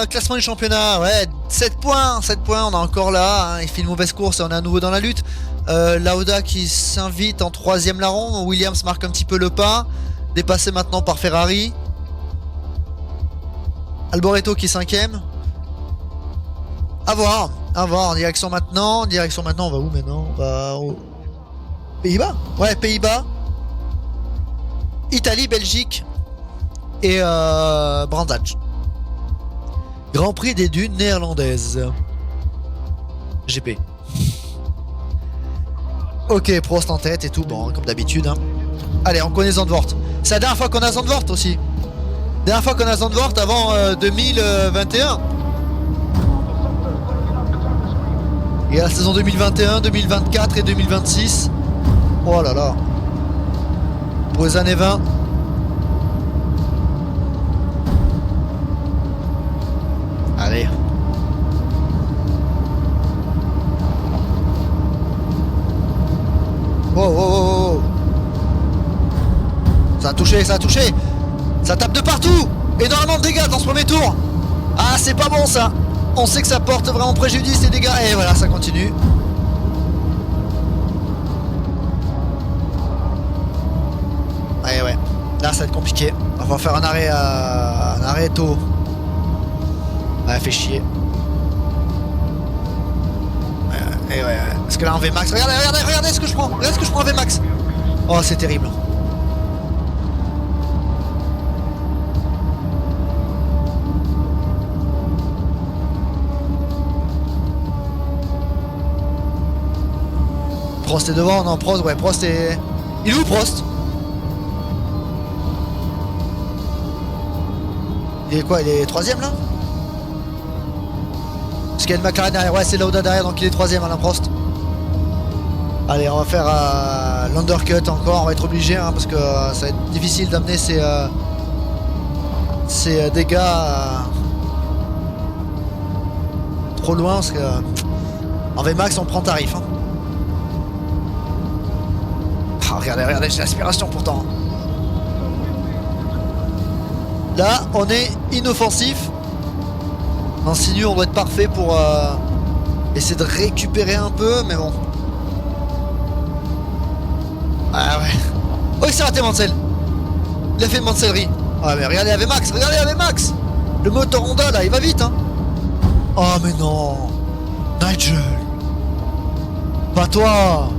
Classement du championnat, ouais, 7 points, on est encore là, hein, il fait une mauvaise course et on est à nouveau dans la lutte. Lauda qui s'invite en troisième larron, Williams marque un petit peu le pas, dépassé maintenant par Ferrari. Alboreto qui est cinquième. À voir, direction maintenant, on va où maintenant? On va au Pays-Bas. Ouais, Pays-Bas, Italie, Belgique et Brandage. Grand Prix des dunes néerlandaises. GP. Ok, Prost en tête et tout, bon, comme d'habitude. Hein. Allez, on connaît Zandvoort. C'est la dernière fois qu'on a Zandvoort aussi. Dernière fois qu'on a Zandvoort avant 2021. Il y a la saison 2021, 2024 et 2026. Oh là là. Pour les années 20. Allez. Oh, oh, oh, oh. Ça a touché, ça a touché. Ça tape de partout. Énormément de dégâts dans ce premier tour. Ah, c'est pas bon ça. On sait que ça porte vraiment préjudice les dégâts. Et voilà, ça continue. Ouais, ouais. Là, ça va être compliqué. On va faire un arrêt tôt. Ouais, fait chier. Et ouais. Parce que là, en VMAX. Regardez ce que je prends. Regardez ce que je prends en VMAX. Oh, c'est terrible. Prost est devant, non, Prost, ouais, Prost est... Il est où, Prost? Il est quoi? Il est troisième, là? Parce qu'il y a une McLaren derrière, ouais, c'est Lauda derrière, donc il est troisième, Alain Prost. Allez, on va faire l'undercut encore, on va être obligé, hein, parce que ça va être difficile d'amener ces dégâts trop loin, parce que en VMAX, on prend tarif, hein. Regardez, j'ai l'aspiration pourtant. Là, on est inoffensif. En sinu, on doit être parfait pour essayer de récupérer un peu, mais bon. Ah ouais. Oh, il s'est raté Mansell. Il a fait une Mansellerie. Ah mais regardez avec Max, le moteur Honda là, il va vite, hein. Oh mais non. Nigel. Pas toi.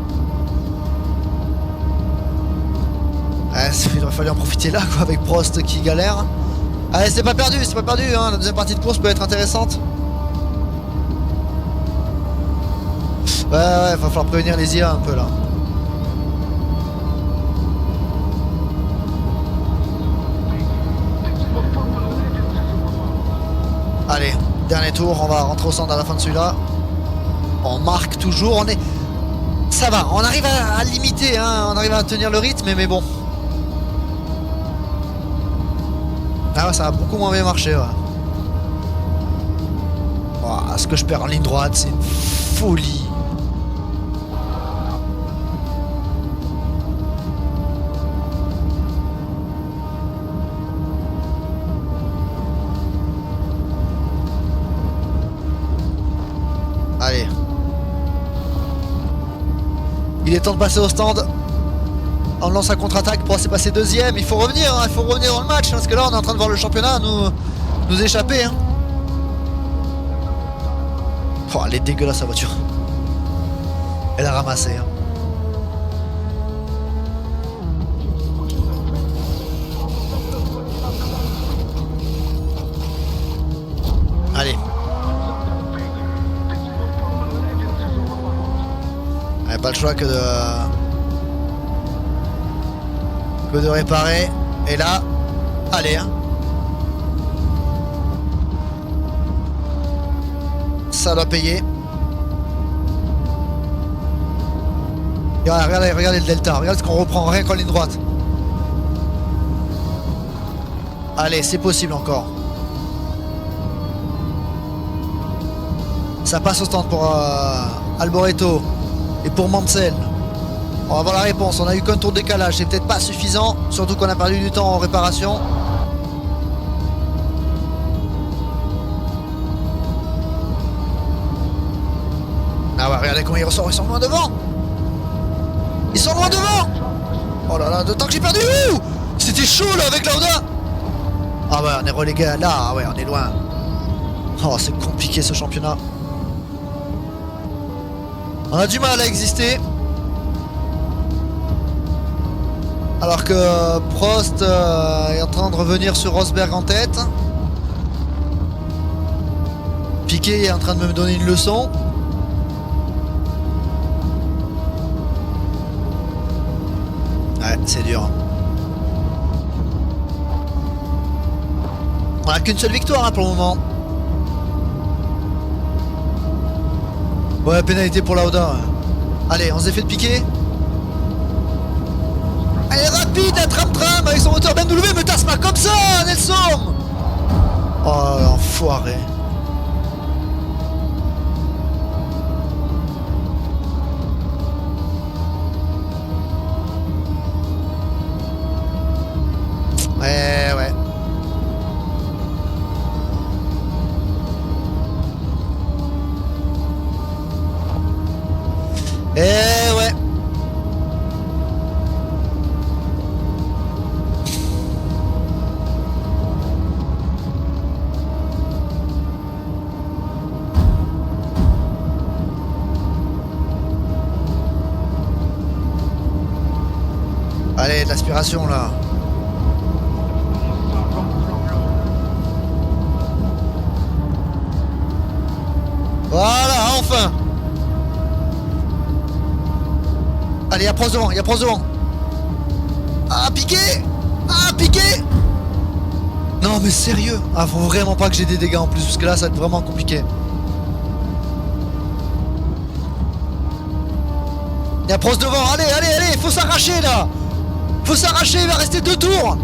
Il aurait fallu en profiter là quoi, avec Prost qui galère. Allez, c'est pas perdu, hein. La deuxième partie de course peut être intéressante. Ouais, va falloir prévenir les IA un peu là. Allez, dernier tour, on va rentrer au centre à la fin de celui-là. On marque toujours, on est... Ça va, on arrive à limiter, hein. On arrive à tenir le rythme, mais bon. Ah ouais, ça a beaucoup moins bien marché, ouais. Oh, ce que je perds en ligne droite, c'est une folie. Allez. Il est temps de passer au stand. On lance un contre-attaque pour s'est passé deuxième. Il faut revenir, hein, il faut revenir dans le match. Parce que là, on est en train de voir le championnat nous échapper. Hein. Oh, elle est dégueulasse, sa voiture. Elle a ramassé. Hein. Allez. Pas le choix que de réparer. Et là, allez, hein. Ça doit payer. Et regardez le delta. Regardez ce qu'on reprend rien qu'en ligne droite. Allez, c'est possible encore. Ça passe au stand pour Alboreto. Et pour Mansell, on va voir la réponse. On a eu qu'un tour de décalage, c'est peut-être pas suffisant, surtout qu'on a perdu du temps en réparation. Ah ouais, regardez comment ils ressortent, ils sont loin devant. Ils sont loin devant. Oh là là, de temps que j'ai perdu. C'était chaud là avec Lauda. Ah ouais, on est relégué là, ah ouais, on est loin. Oh, c'est compliqué ce championnat. On a du mal à exister. Alors que Prost est en train de revenir sur Rosberg en tête. Piquet est en train de me donner une leçon. Ouais, c'est dur. On n'a qu'une seule victoire hein, pour le moment. Ouais, pénalité pour Lauda. Allez, on s'est fait de piquer. Elle est rapide, la tram-tram avec son moteur BMW, me tasse pas comme ça, Nelson. Oh, l'enfoiré. Eh ouais. Allez, de l'aspiration là. Voilà, enfin. Allez, y'a Prost devant, y'a Prost devant. Ah, piqué. Ah, piqué. Non, mais sérieux. Ah, faut vraiment pas que j'ai des dégâts en plus, parce que là, ça va être vraiment compliqué. Y'a Prost devant. Allez, allez, allez, faut s'arracher là. Faut s'arracher, il va rester 2 tours.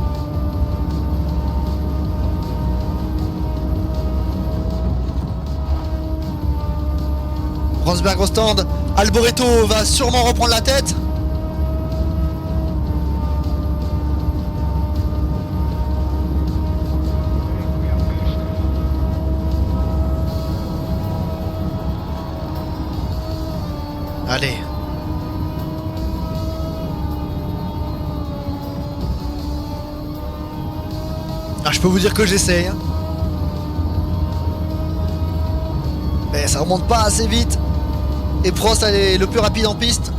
Rosberg au stand. Alboreto va sûrement reprendre la tête. Allez. Ah, je peux vous dire que j'essaye. Mais ça remonte pas assez vite. Et Prost est le plus rapide en piste.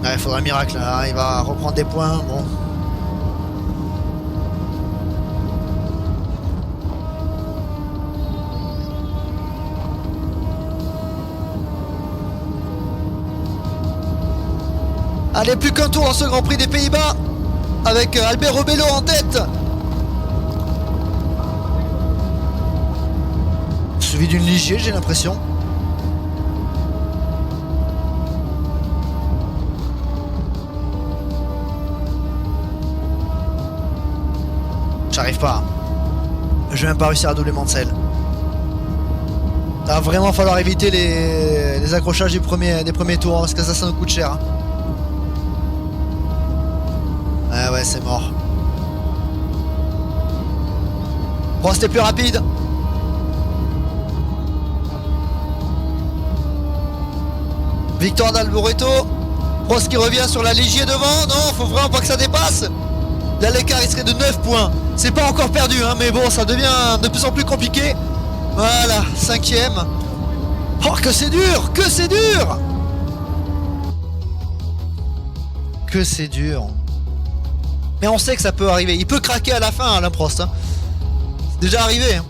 Il faudra un miracle là, il va reprendre des points. Bon. Allez, plus qu'un tour dans ce Grand Prix des Pays-Bas avec Albert Rebello en tête. Suivi d'une Ligier, j'ai l'impression. J'arrive pas. Je vais même pas réussir à doubler Mansell. Il va vraiment falloir éviter les accrochages des premiers tours, hein, parce que ça nous coûte cher. Hein. Ah ouais, c'est mort. Prost est plus rapide. Victoire d'Alboreto. Prost qui revient sur la Ligier devant. Non, faut vraiment pas que ça dépasse. Là, l'écart il serait de 9 points. C'est pas encore perdu, hein, mais bon, ça devient de plus en plus compliqué. Voilà, 5ème. Oh, que c'est dur, que c'est dur. Que c'est dur. Mais on sait que ça peut arriver. Il peut craquer à la fin, Alain Prost. Hein. C'est déjà arrivé. Hein.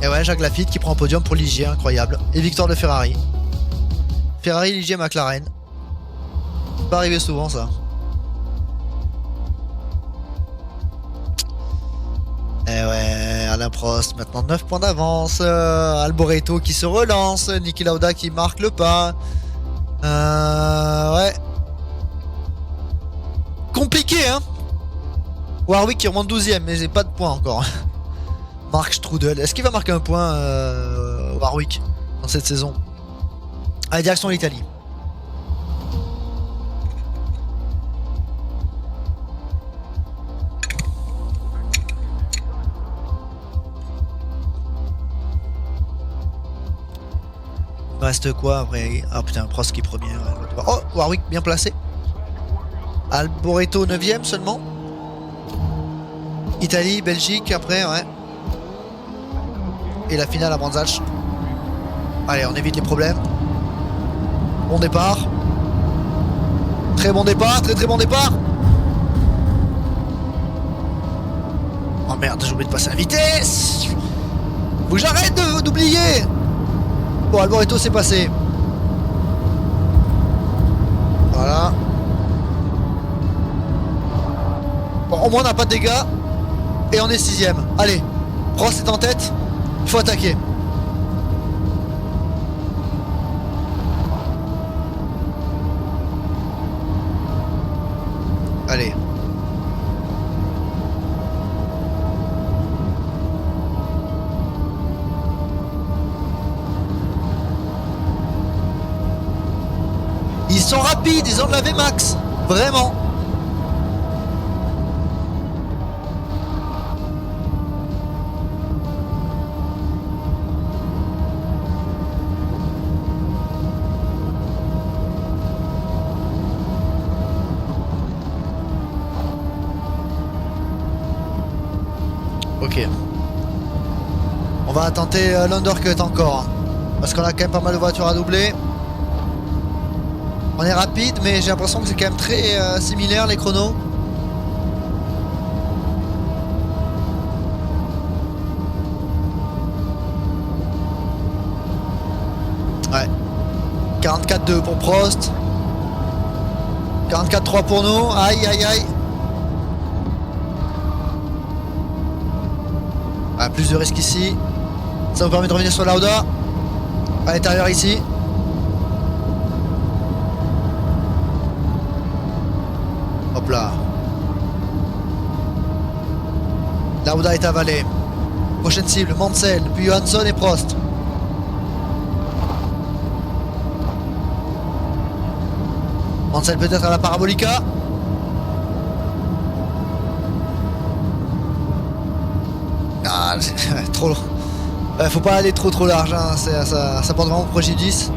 Et ouais, Jacques Lafitte qui prend un podium pour Ligier, incroyable. Et victoire de Ferrari. Ferrari, Ligier, McLaren. C'est pas arrivé souvent ça. Et ouais, Alain Prost, maintenant 9 points d'avance. Alboreto qui se relance. Niki Lauda qui marque le pas. Ouais. Compliqué, hein. Warwick qui remonte 12ème, mais j'ai pas de points encore. Mark Strudel. Est-ce qu'il va marquer un point, Warwick, dans cette saison? Allez, direction l'Italie. Il reste quoi après? Ah putain, Prost qui est premier. Oh, Warwick bien placé. Alboreto 9ème seulement. Italie, Belgique après, ouais. Et la finale à Brands Hatch. Allez, on évite les problèmes. Bon départ. Très bon départ, très bon départ. Oh merde, j'ai oublié de passer la vitesse. Faut que j'arrête d'oublier. Bon, Alboreto c'est passé. Voilà. Bon, au moins on n'a pas de dégâts. Et on est 6ème. Allez, Prost est en tête. Il faut attaquer. Allez. Ils sont rapides, ils ont de la VMAX. Vraiment. Ok. On va tenter l'undercut encore. Parce qu'on a quand même pas mal de voitures à doubler. On est rapide, mais j'ai l'impression que c'est quand même très similaire les chronos. Ouais. 44,2 pour Prost. 44,3 pour nous. Aïe, aïe, aïe. Ah, plus de risques ici. Ça nous permet de revenir sur Lauda. À l'intérieur ici. Hop là. Lauda est avalé. Prochaine cible, Mansell, puis Johansson et Prost. Mansell peut-être à la Parabolica. Ah, trop. Faut pas aller trop large, hein. Ça porte vraiment préjudice.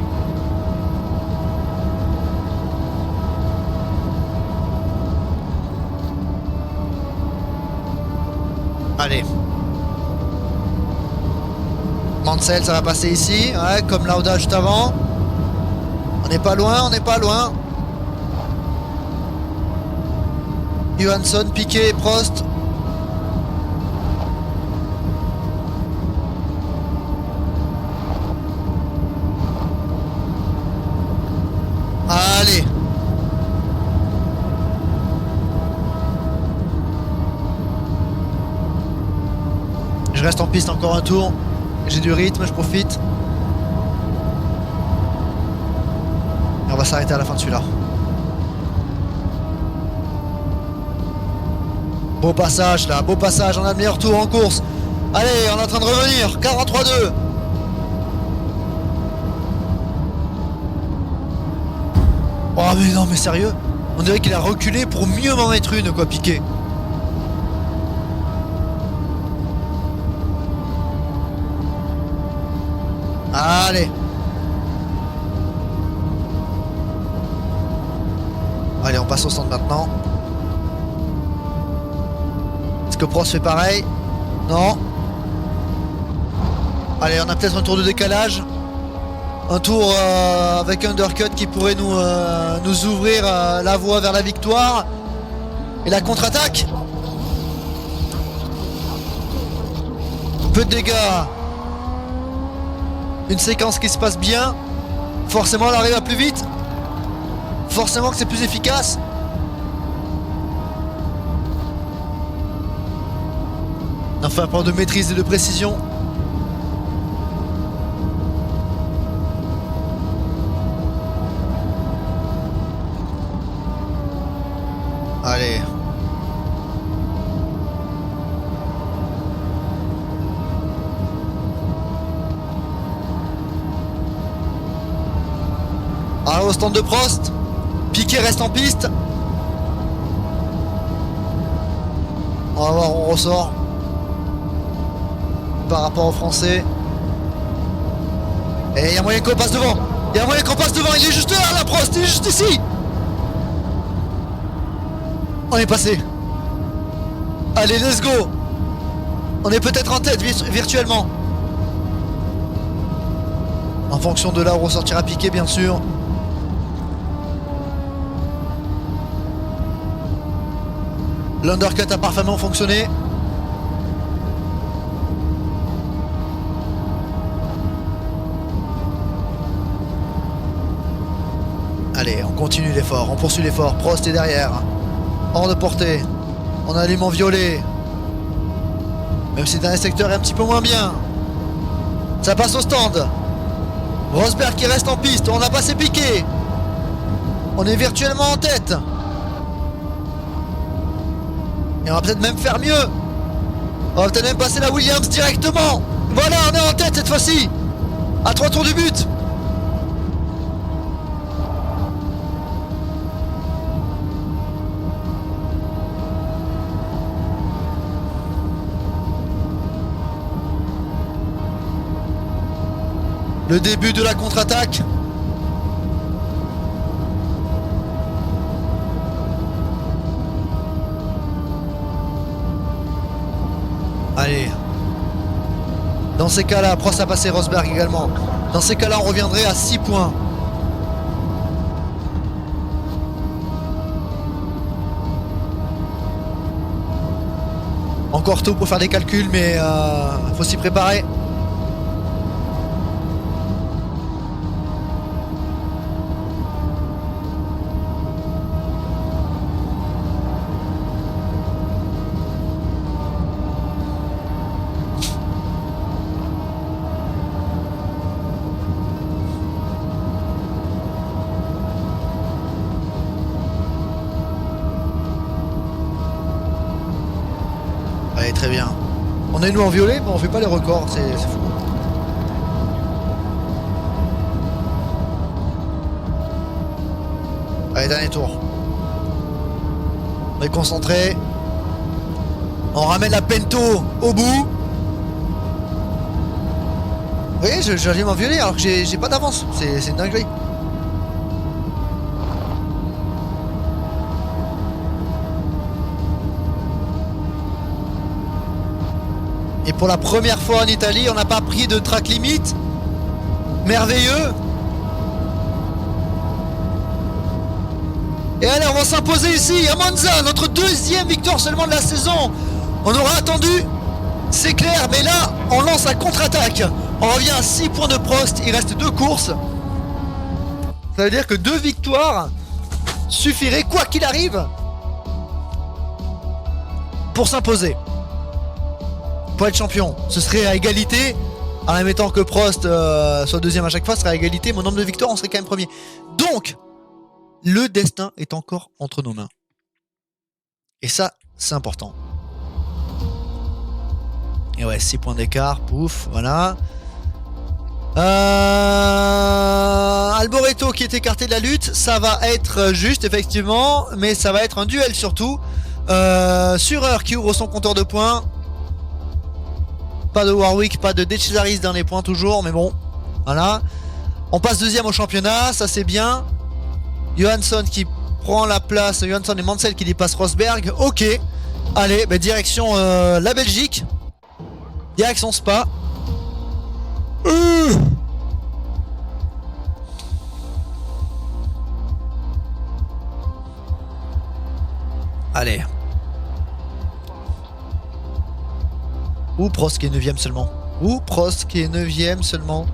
Allez. Mansell, ça va passer ici, ouais, comme Lauda juste avant. On n'est pas loin, on n'est pas loin. Johansson, Piquet et Prost. Allez. Je reste en piste encore un tour. J'ai du rythme, je profite. Et on va s'arrêter à la fin de celui-là. Beau passage là, beau passage, on a le meilleur tour en course. Allez, on est en train de revenir, 43,2. Oh mais non mais sérieux, on dirait qu'il a reculé pour mieux m'en mettre une quoi, Piqué. Allez. Allez, on passe au centre maintenant. Est-ce que Prost fait pareil? Non. Allez, on a peut-être un tour de décalage. Un tour avec undercut qui pourrait nous ouvrir la voie vers la victoire. Et la contre-attaque. Peu de dégâts. Une séquence qui se passe bien. Forcément, elle arrive à plus vite. Forcément que c'est plus efficace. Enfin, un point de maîtrise et de précision. Allez. Ah, au stand de Prost. Piquet reste en piste. On va voir, on ressort. Par rapport aux Français. Et il y a moyen qu'on passe devant. Il y a moyen qu'on passe devant. Il est juste là, la Prost. Il est juste ici. On est passé. Allez, let's go. On est peut-être en tête virtuellement. En fonction de là où ressortira Piquet, bien sûr. L'undercut a parfaitement fonctionné. Allez, on continue l'effort, on poursuit l'effort. Prost est derrière. Hors de portée. On allume en violet. Même si le dernier secteur est un petit peu moins bien. Ça passe au stand. Rosberg qui reste en piste. On a passé Piquet. On est virtuellement en tête. Et on va peut-être même faire mieux. On va peut-être même passer la Williams directement. Voilà, on est en tête cette fois-ci. À 3 tours du but. Le début de la contre-attaque. Allez. Dans ces cas-là, Prost a passé Rosberg également. Dans ces cas-là, on reviendrait à 6 points. Encore tôt pour faire des calculs, mais faut s'y préparer. Allez, très bien. On est nous en violet, mais on fait pas les records, c'est fou. Allez, dernier tour. On est concentré. On ramène la Pento au bout. Vous voyez, j'arrive en violet alors que j'ai pas d'avance. C'est une dinguerie. Et pour la première fois en Italie, on n'a pas pris de track limit. Merveilleux. Et allez, on va s'imposer ici à Monza, notre deuxième victoire seulement de la saison. On aura attendu, c'est clair, mais là, on lance un contre-attaque. On revient à 6 points de Prost, il reste 2 courses. Ça veut dire que 2 victoires suffiraient, quoi qu'il arrive, pour s'imposer. Pour être champion, ce serait à égalité. En admettant que Prost soit deuxième à chaque fois, ce serait à égalité. Mon nombre de victoires, on serait quand même premier. Donc, le destin est encore entre nos mains. Et ça, c'est important. Et ouais, 6 points d'écart, pouf, voilà. Alboreto qui est écarté de la lutte, ça va être juste, effectivement. Mais ça va être un duel surtout. Sureur qui ouvre son compteur de points. Pas de Warwick, pas de De Cesaris dans les points toujours, mais bon, voilà. On passe deuxième au championnat, ça c'est bien. Johansson qui prend la place, Johansson et Mansell qui dépassent Rosberg, ok. Allez, bah direction la Belgique. Direction Spa. Allez. Ou Prost qui est 9ème seulement. Ou Prost qui est 9ème seulement.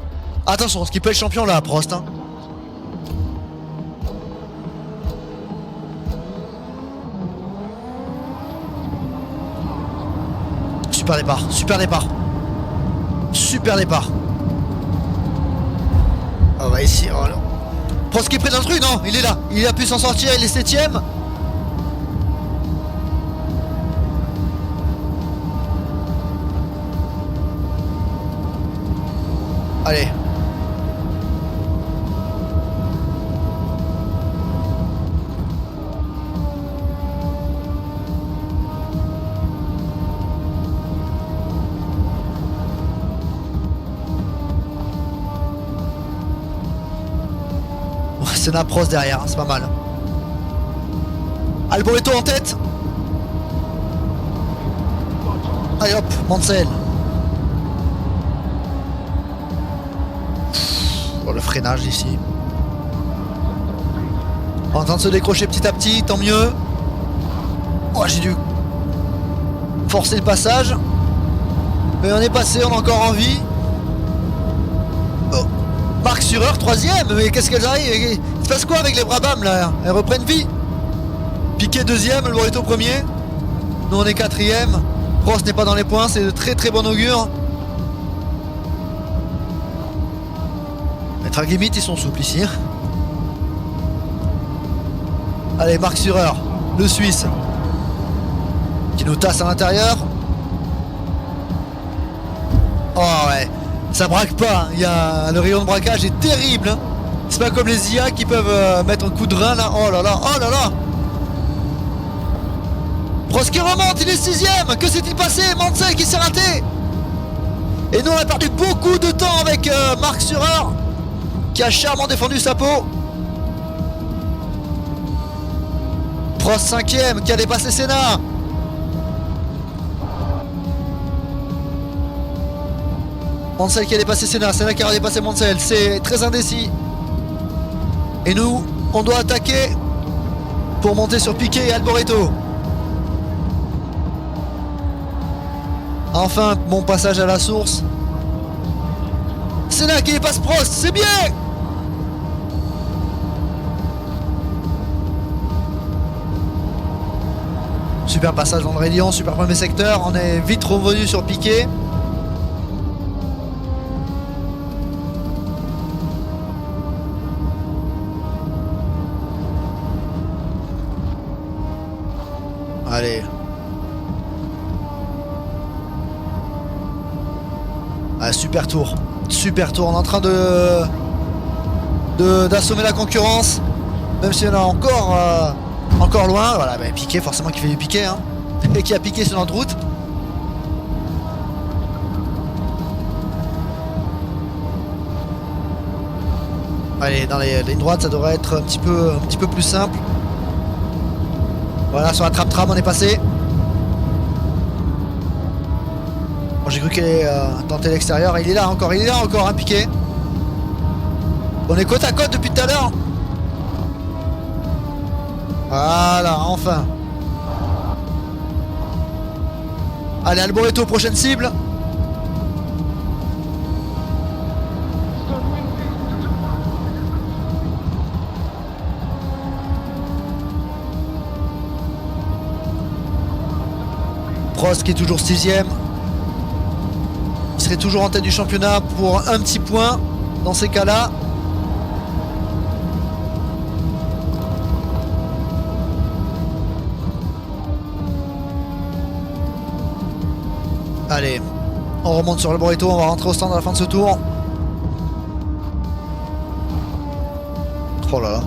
Attention, ce qui peut être champion là, Prost. Hein. Super départ, super départ. Super départ. On va essayer. Oh, Prost qui est pris dans le truc, non, il est là. Il a pu s'en sortir, il est 7ème. Allez. C'est Prost derrière, c'est pas mal. Alboreto en tête. Allez hop, Mansell. Oh, le freinage ici. En train de se décrocher petit à petit, tant mieux. Oh, j'ai dû forcer le passage. Mais on est passé, on a encore envie. Oh, Marc Sureur, 3ème. Mais qu'est-ce qu'elles arrivent? Il se passe quoi avec les Brabham là? Elles reprennent vie. Piquet 2ème, Alboreto 1er. Nous on est 4ème. Prost n'est pas dans les points, c'est de très très bon augure. Les track limite ils sont souples ici. Allez, Marc Sureur, le Suisse, qui nous tasse à l'intérieur. Oh ouais, ça braque pas, il y a... le rayon de braquage est terrible. Hein. C'est pas comme les IA qui peuvent mettre un coup de rein là. Oh là là, oh là là. Prost qui remonte, il est 6ème. Que s'est-il passé? Mansell qui s'est raté. Et nous on a perdu beaucoup de temps avec Marc Sureur, qui a charmant défendu sa peau. Prost 5ème qui a dépassé Senna. Mansell qui a dépassé Senna, Senna qui a dépassé Mansell, c'est très indécis. Et nous, on doit attaquer pour monter sur Piquet et Alboreto. Enfin, bon passage à la source. Senna qui dépasse Prost, c'est bien. Super passage dans le rayon, super premier secteur. On est vite revenu sur Piquet. Allez. Ah, super tour. Super tour. On est en train d'assommer la concurrence. Même si on est encore loin. Voilà, bah, Piquet, forcément qui fait du piqué. Hein. Et qui a piqué sur notre route. Allez, dans les lignes droites, ça devrait être un petit peu plus simple. Voilà, sur la trap-tram, on est passé. Bon, j'ai cru qu'il allait tenter l'extérieur. Il est là encore, hein, Piquet. On est côte à côte depuis tout à l'heure. Voilà, enfin. Allez, Alboreto, prochaine cible. Prost qui est toujours 6ème. Il serait toujours en tête du championnat pour un petit point dans ces cas-là. Allez, on remonte sur le Alboreto, on va rentrer au stand à la fin de ce tour. Oh là là.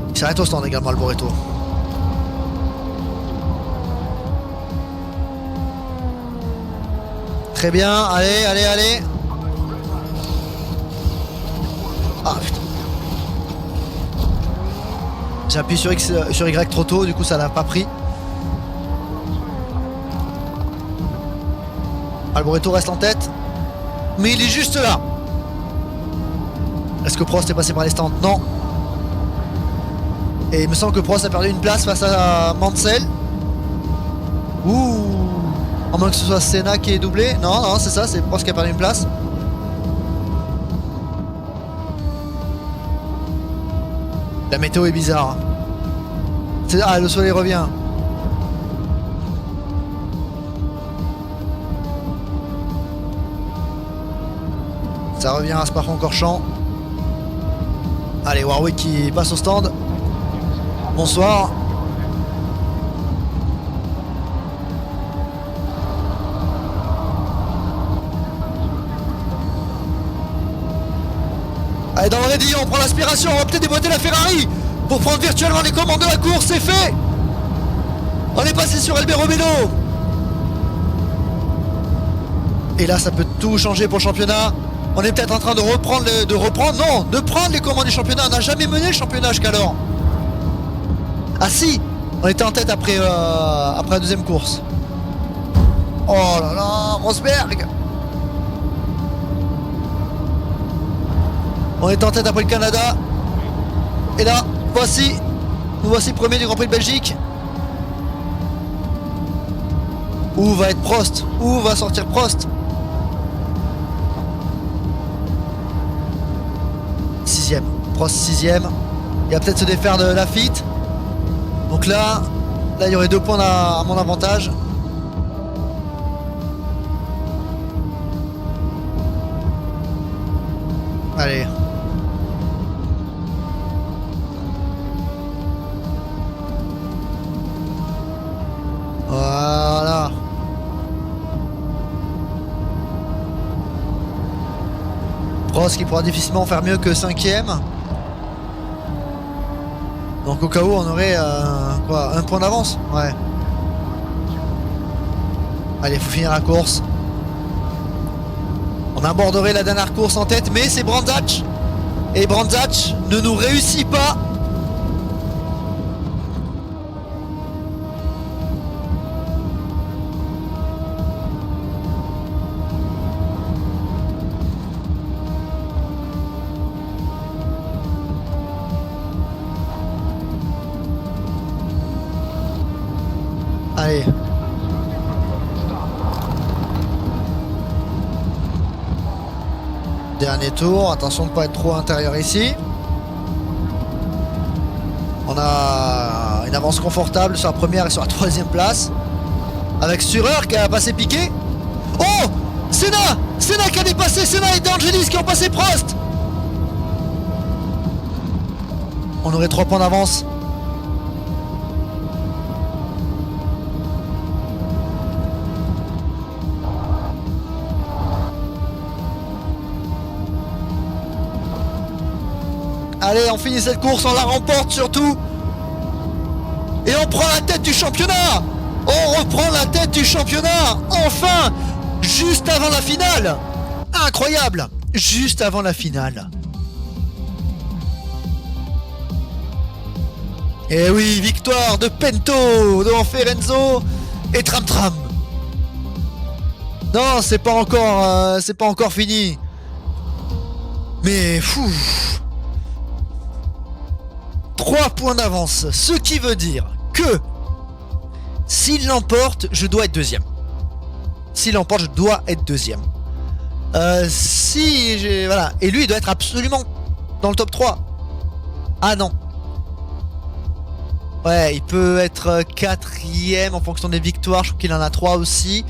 Il s'arrête au stand également, Alboreto. Très bien, allez. Ah putain. J'appuie sur Y trop tôt, du coup ça n'a pas pris. Alboreto reste en tête. Mais il est juste là. Est-ce que Prost est passé par les stands? Non. Et il me semble que Prost a perdu une place face à Mansell. Ouh. À moins que ce soit Senna qui est doublé. Non, c'est ça, c'est Prost qui a perdu une place. La météo est bizarre. Ah, le soleil revient. Ça revient à Spa-Francorchamps. Allez, Warwick qui passe au stand. Bonsoir. Allez, dans le ready, on prend l'aspiration, on va peut-être déboîter la Ferrari pour prendre virtuellement les commandes de la course, c'est fait. On est passé sur Albert Romero. Et là, ça peut tout changer pour le championnat. On est peut-être en train de prendre les commandes du championnat. On n'a jamais mené le championnat jusqu'alors. Ah si, on était en tête après la deuxième course. Oh là là, Rosberg. On est en tête après le Canada. Et là, nous voici premier du Grand Prix de Belgique. Où va être Prost? Où va sortir Prost? 6ème. Prost 6ème. Il va peut-être se défaire de Lafitte. Donc là, il y aurait 2 points à mon avantage. Allez. Voilà. Prost qui pourra difficilement faire mieux que 5ème. Donc au cas où on aurait un point d'avance. Ouais. Allez, il faut finir la course. On aborderait la dernière course en tête, mais c'est Brandach. Et Brandach ne nous réussit pas. Allez. Dernier tour, attention de ne pas être trop intérieur ici. On a une avance confortable sur la première et sur la troisième place. Avec Surer qui a passé piqué. Oh, Senna qui a dépassé Senna et De Angelis qui ont passé Prost. On aurait 3 points d'avance. Allez, on finit cette course, on la remporte surtout. Et on prend la tête du championnat. On reprend la tête du championnat. Enfin, juste avant la finale. Incroyable. Juste avant la finale. Et oui, victoire de Pento devant Ferenzo et Tram Tram. Non, c'est pas encore fini. Mais fou. 3 points d'avance, ce qui veut dire que s'il l'emporte, je dois être deuxième. S'il l'emporte, je dois être deuxième. Voilà. Et lui, il doit être absolument dans le top 3. Ah non. Ouais, il peut être quatrième en fonction des victoires. Je crois qu'il en a 3 aussi.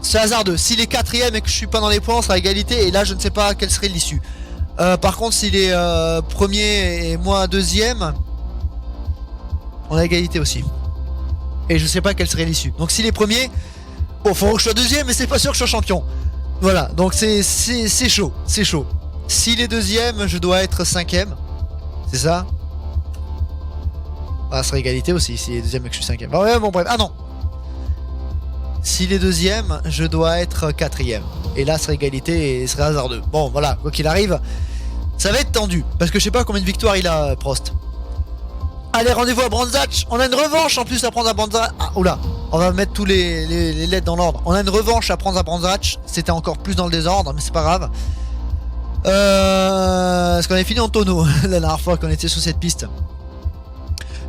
C'est hasardeux. S'il est quatrième et que je suis pas dans les points, on sera à égalité. Et là, je ne sais pas quelle serait l'issue. Par contre, s'il est premier et moi deuxième, on a égalité aussi. Et je sais pas quelle serait l'issue. Donc s'il est premier, bon, faut que je sois deuxième, mais c'est pas sûr que je sois champion. Voilà, donc c'est chaud, c'est chaud. S'il est deuxième, je dois être cinquième. C'est ça? Ah, ça serait égalité aussi, s'il est deuxième et que je suis cinquième. Ah ouais, bon bref, ah non. S'il est deuxième, je dois être quatrième. Et là, ce serait égalité et ce serait hasardeux. Bon, voilà, quoi qu'il arrive, ça va être tendu. Parce que je sais pas combien de victoires il a, Prost. Allez, rendez-vous à Brands Hatch. On a une revanche en plus à prendre à Brands Hatch. Ah, oula, on va mettre tous les lettres dans l'ordre. On a une revanche à prendre à Brands Hatch. C'était encore plus dans le désordre, mais c'est pas grave. Parce qu'on avait fini en tonneau la dernière fois qu'on était sur cette piste.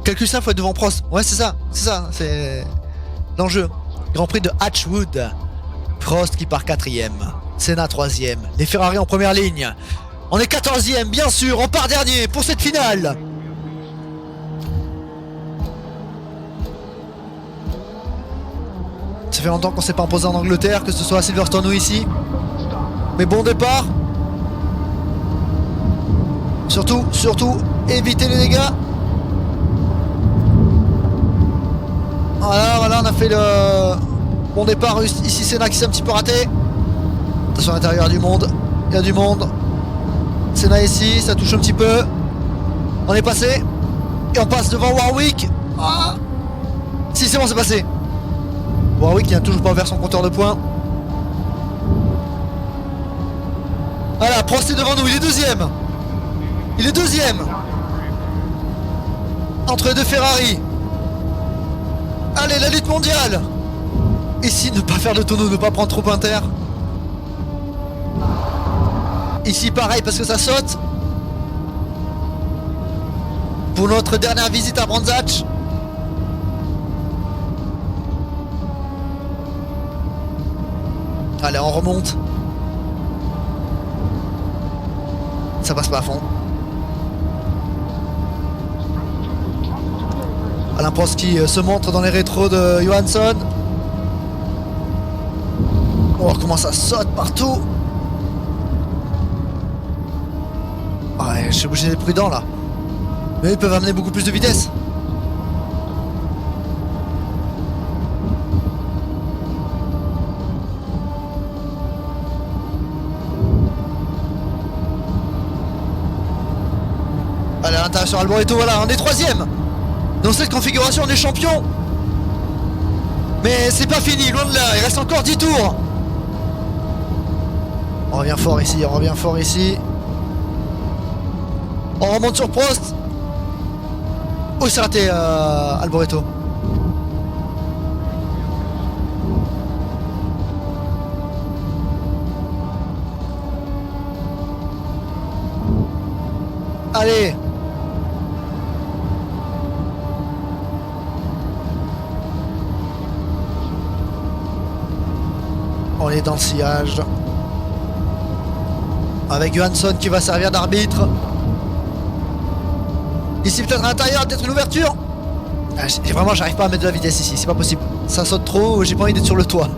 Calcul ça, faut être devant Prost. Ouais, c'est ça, c'est l'enjeu. Grand Prix de Hatchwood. Prost qui part 4ème. Senna 3ème. Les Ferrari en première ligne. On est 14ème, bien sûr. On part dernier pour cette finale. Ça fait longtemps qu'on s'est pas imposé en Angleterre, que ce soit à Silverstone ou ici. Mais bon départ. Surtout, évitez les dégâts. Voilà, on a fait le bon départ. Ici, Senna qui s'est un petit peu raté. Attention à l'intérieur du monde. Il y a du monde. Senna ici, ça touche un petit peu. On est passé. Et on passe devant Warwick. Ah, si, c'est bon, c'est passé. Warwick qui n'a toujours pas ouvert son compteur de points. Voilà, Prost est devant nous, il est deuxième. Il est deuxième. Entre les deux Ferrari. Allez, la lutte mondiale. Ici, ne pas faire de tonneau, ne pas prendre trop inter. Ici, pareil, parce que ça saute. Pour notre dernière visite à Brands Hatch. Allez, on remonte. Ça passe pas à fond. Alain Prost qui se montre dans les rétros de Johansson. On va voir comment ça saute partout. Ouais, je suis obligé d'être prudent là. Mais ils peuvent amener beaucoup plus de vitesse. Allez, à l'intérieur sur Alboreto, voilà, on est troisième. Dans cette configuration, on est champion. Mais c'est pas fini, loin de là, il reste encore 10 tours. On revient fort ici, on revient fort ici. On remonte sur Prost. Oh, il s'est raté, Alboreto. Allez. On est dans le sillage. Avec Johansson qui va servir d'arbitre. Ici peut-être à l'intérieur, peut-être une ouverture. Ah, vraiment j'arrive pas à mettre de la vitesse ici, c'est pas possible. Ça saute trop, j'ai pas envie d'être sur le toit.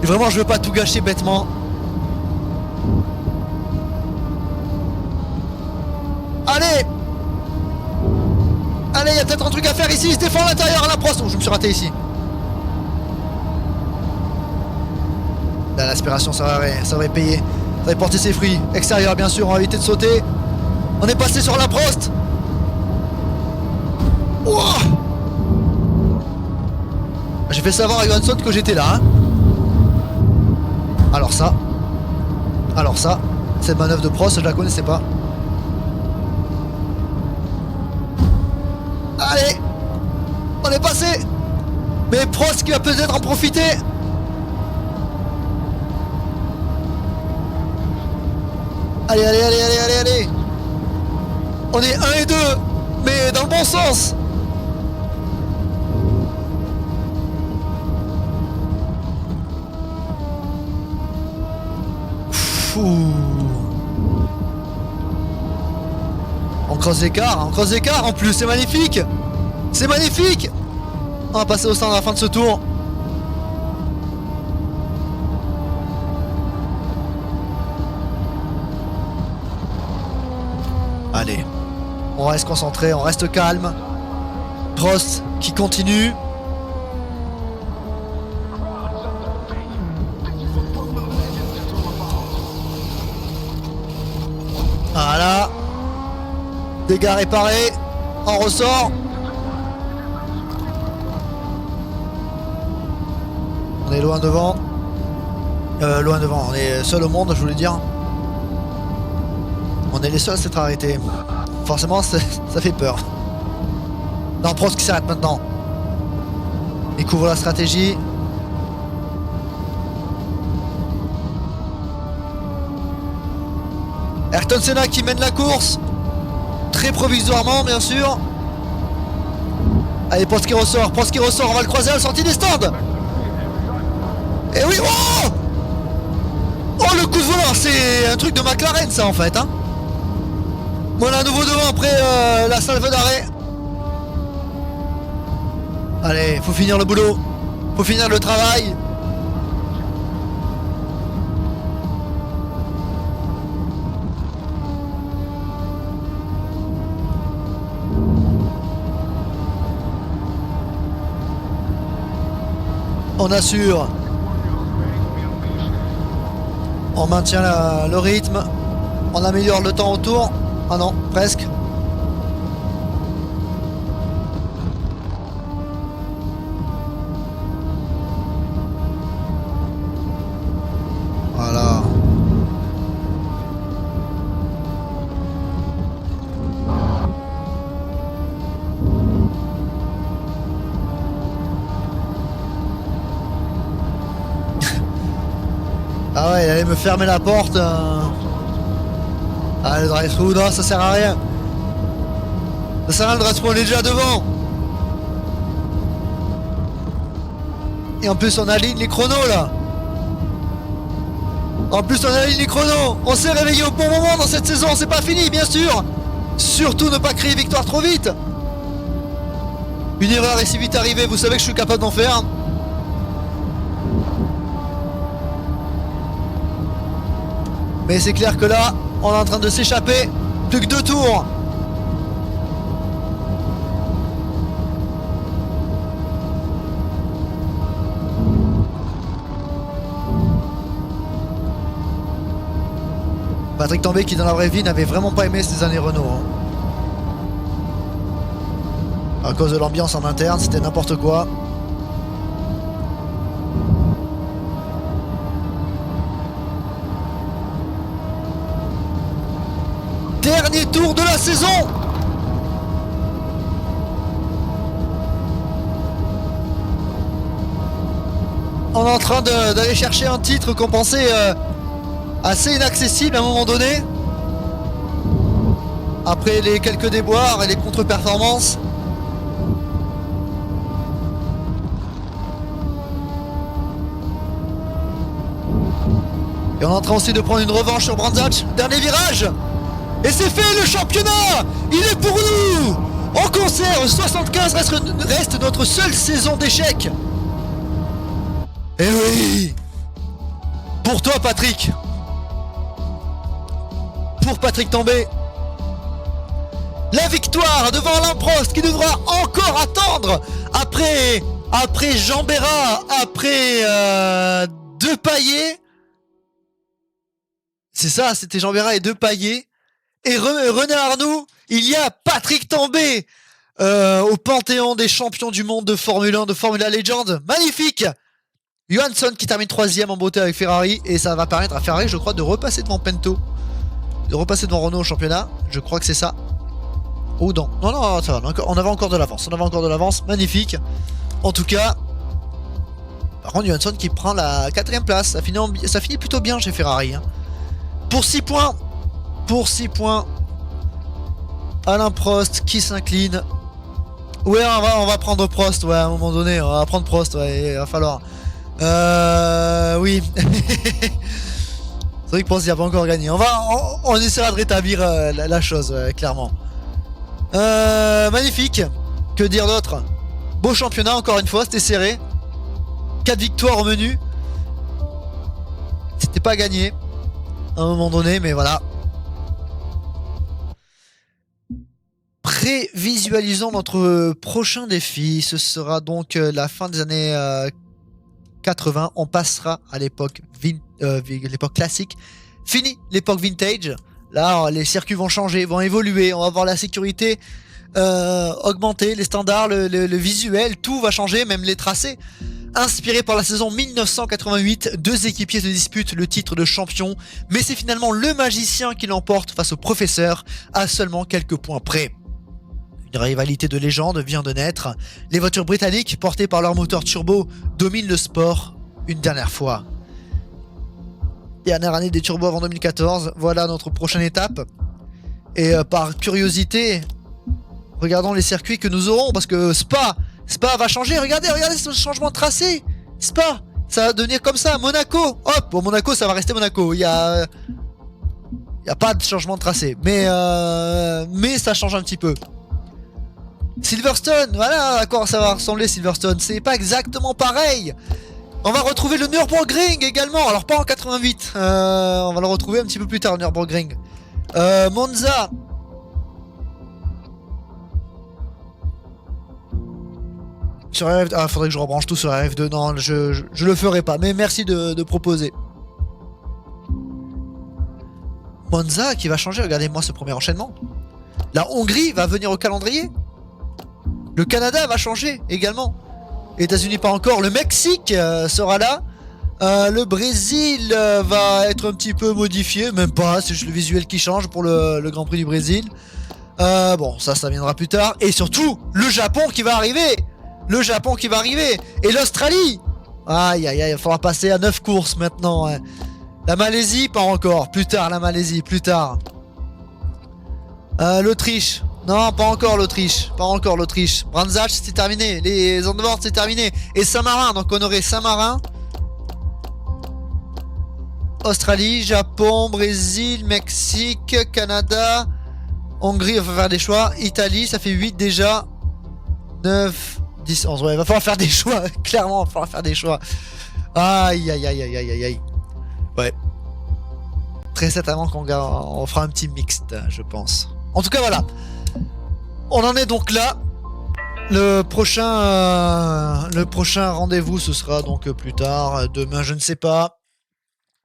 Et vraiment je veux pas tout gâcher bêtement. Allez. Allez, il y a peut-être un truc à faire ici, il se défend à l'intérieur à la proste. Oh, je me suis raté ici. Là l'aspiration ça va payer. Ça va porter ses fruits. Extérieur bien sûr, on va éviter de sauter. On est passé sur la proste. Wow. J'ai fait savoir à Johansson que j'étais là. Hein. Alors ça, cette manœuvre de Prost, je la connaissais pas. Allez, on est passé. Mais Prost qui va peut-être en profiter. Allez, allez, allez, allez, allez, allez. On est 1 et 2, mais dans le bon sens. On creuse l'écart en plus, c'est magnifique. C'est magnifique. On va passer au stand à la fin de ce tour. Allez, on reste concentré, on reste calme. Prost qui continue. Voilà. Dégâts réparés. On ressort. On est loin devant. On est seul au monde, je voulais dire. On est les seuls à s'être arrêtés. Forcément, ça fait peur. Non, Prost qui s'arrête maintenant. Il couvre la stratégie. Ayrton Senna qui mène la course. Très provisoirement, bien sûr. Allez, Prost qui ressort, on va le croiser à la sortie des stands. Et oui, oh, oh le coup de volant, c'est un truc de McLaren ça en fait. Hein. Voilà, à nouveau devant après la salve d'arrêt. Allez, faut finir le boulot, faut finir le travail. On assure. On maintient le rythme. On améliore le temps autour. Ah non, presque. Voilà. Ah ouais, il allait me fermer la porte. Ah, le drive-thru, non, ça sert à rien. Ça sert à rien, le drive-thru, on est déjà devant. Et en plus, on aligne les chronos là. En plus, on aligne les chronos. On s'est réveillé au bon moment dans cette saison. C'est pas fini, bien sûr. Surtout ne pas crier victoire trop vite. Une erreur est si vite arrivée, vous savez que je suis capable d'en faire. Mais c'est clair que là, on est en train de s'échapper. Plus que 2 tours. Patrick Tambay qui dans la vraie vie n'avait vraiment pas aimé ces années Renault. Hein. À cause de l'ambiance en interne, c'était n'importe quoi. Dernier tour de la saison. On est en train d'aller chercher un titre qu'on pensait assez inaccessible à un moment donné. Après les quelques déboires et les contre-performances. Et on est en train aussi de prendre une revanche sur Brandzach. Dernier virage. Et c'est fait, le championnat, il est pour nous. En concert, 75 reste notre seule saison d'échecs. Et oui. Pour toi, Patrick. Pour Patrick Tambay. La victoire devant Alain Prost qui devra encore attendre après Jean Bérat, après Depailler. C'est ça, c'était Jean Bérat et Depailler. Et René Arnoux, il y a Patrick Tambay au panthéon des champions du monde de Formule 1, de Formula Legend. Magnifique. Johansson qui termine 3ème en beauté avec Ferrari. Et ça va permettre à Ferrari, je crois, de repasser devant Pinto. De repasser devant Renault au championnat. Je crois que c'est ça. Oh non, non, ça va, on avait encore de l'avance, magnifique. En tout cas, par contre, Johansson qui prend la 4ème place, ça finit plutôt bien chez Ferrari. Hein. Pour 6 points, Alain Prost qui s'incline. Ouais, on va prendre Prost, ouais, à un moment donné, on va prendre Prost, ouais, il va falloir. Oui. C'est vrai que Prost il a pas encore gagné. On essaiera de rétablir la chose, clairement. Magnifique. Que dire d'autre? Beau championnat encore une fois, c'était serré. 4 victoires au menu. C'était pas gagné à un moment donné, mais voilà. Prévisualisons notre prochain défi. Ce sera donc la fin des années 80. On passera à l'époque classique. Fini l'époque vintage. Là, les circuits vont changer, vont évoluer. On va voir la sécurité augmenter, les standards, le visuel, tout va changer, même les tracés. Inspiré par la saison 1988, 2 équipiers se disputent le titre de champion, mais c'est finalement le magicien qui l'emporte face au professeur, à seulement quelques points près. Une rivalité de légende vient de naître. Les voitures britanniques, portées par leur moteur turbo, dominent le sport une dernière fois. Dernière année des turbos avant 2014, voilà notre prochaine étape. Et par curiosité, regardons les circuits que nous aurons, parce que Spa va changer, regardez ce changement de tracé. Spa, ça va devenir comme ça, Monaco. Hop, bon, Monaco ça va rester Monaco, il y a pas de changement de tracé, mais ça change un petit peu. Silverstone, voilà à quoi ça va ressembler Silverstone, c'est pas exactement pareil. On va retrouver le Nürburgring également, alors pas en 88, on va le retrouver un petit peu plus tard, le Nürburgring. Monza. Sur RF2, ah, faudrait que je rebranche tout sur RF2, non, je le ferai pas, mais merci de proposer. Monza qui va changer, regardez-moi ce premier enchaînement. La Hongrie va venir au calendrier. Le Canada va changer également. États-Unis pas encore. Le Mexique sera là. Le Brésil va être un petit peu modifié. Même pas, c'est juste le visuel qui change pour le Grand Prix du Brésil. Bon, ça viendra plus tard. Et surtout, le Japon qui va arriver. Et l'Australie. Aïe, aïe, aïe, il faudra passer à 9 courses maintenant. Hein. La Malaisie, pas encore. Plus tard, la Malaisie, plus tard. L'Autriche. Non, pas encore l'Autriche. Brandzach, c'est terminé. Les Zandvoort, c'est terminé. Et Saint-Marin, donc on aurait Saint-Marin. Australie, Japon, Brésil, Mexique, Canada, Hongrie, on va faire des choix. Italie, ça fait 8 déjà. 9, 10, 11. Ouais, il va falloir faire des choix. Clairement, il va falloir faire des choix. Aïe, aïe, aïe, aïe, aïe, aïe. Ouais. Très certainement qu'on fera un petit mixte, je pense. En tout cas, voilà. On en est donc là. Le prochain rendez-vous, ce sera donc plus tard. Demain, je ne sais pas.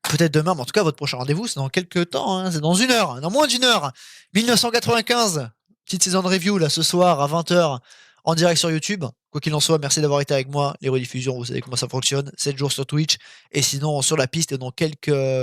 Peut-être demain, mais en tout cas, votre prochain rendez-vous, c'est dans quelques temps. Hein, c'est dans 1 heure, dans moins d'1 heure. 1995. Petite saison de review, là, ce soir, à 20h, en direct sur YouTube. Quoi qu'il en soit, merci d'avoir été avec moi. Les rediffusions, vous savez comment ça fonctionne. 7 jours sur Twitch. Et sinon, sur la piste, dans quelques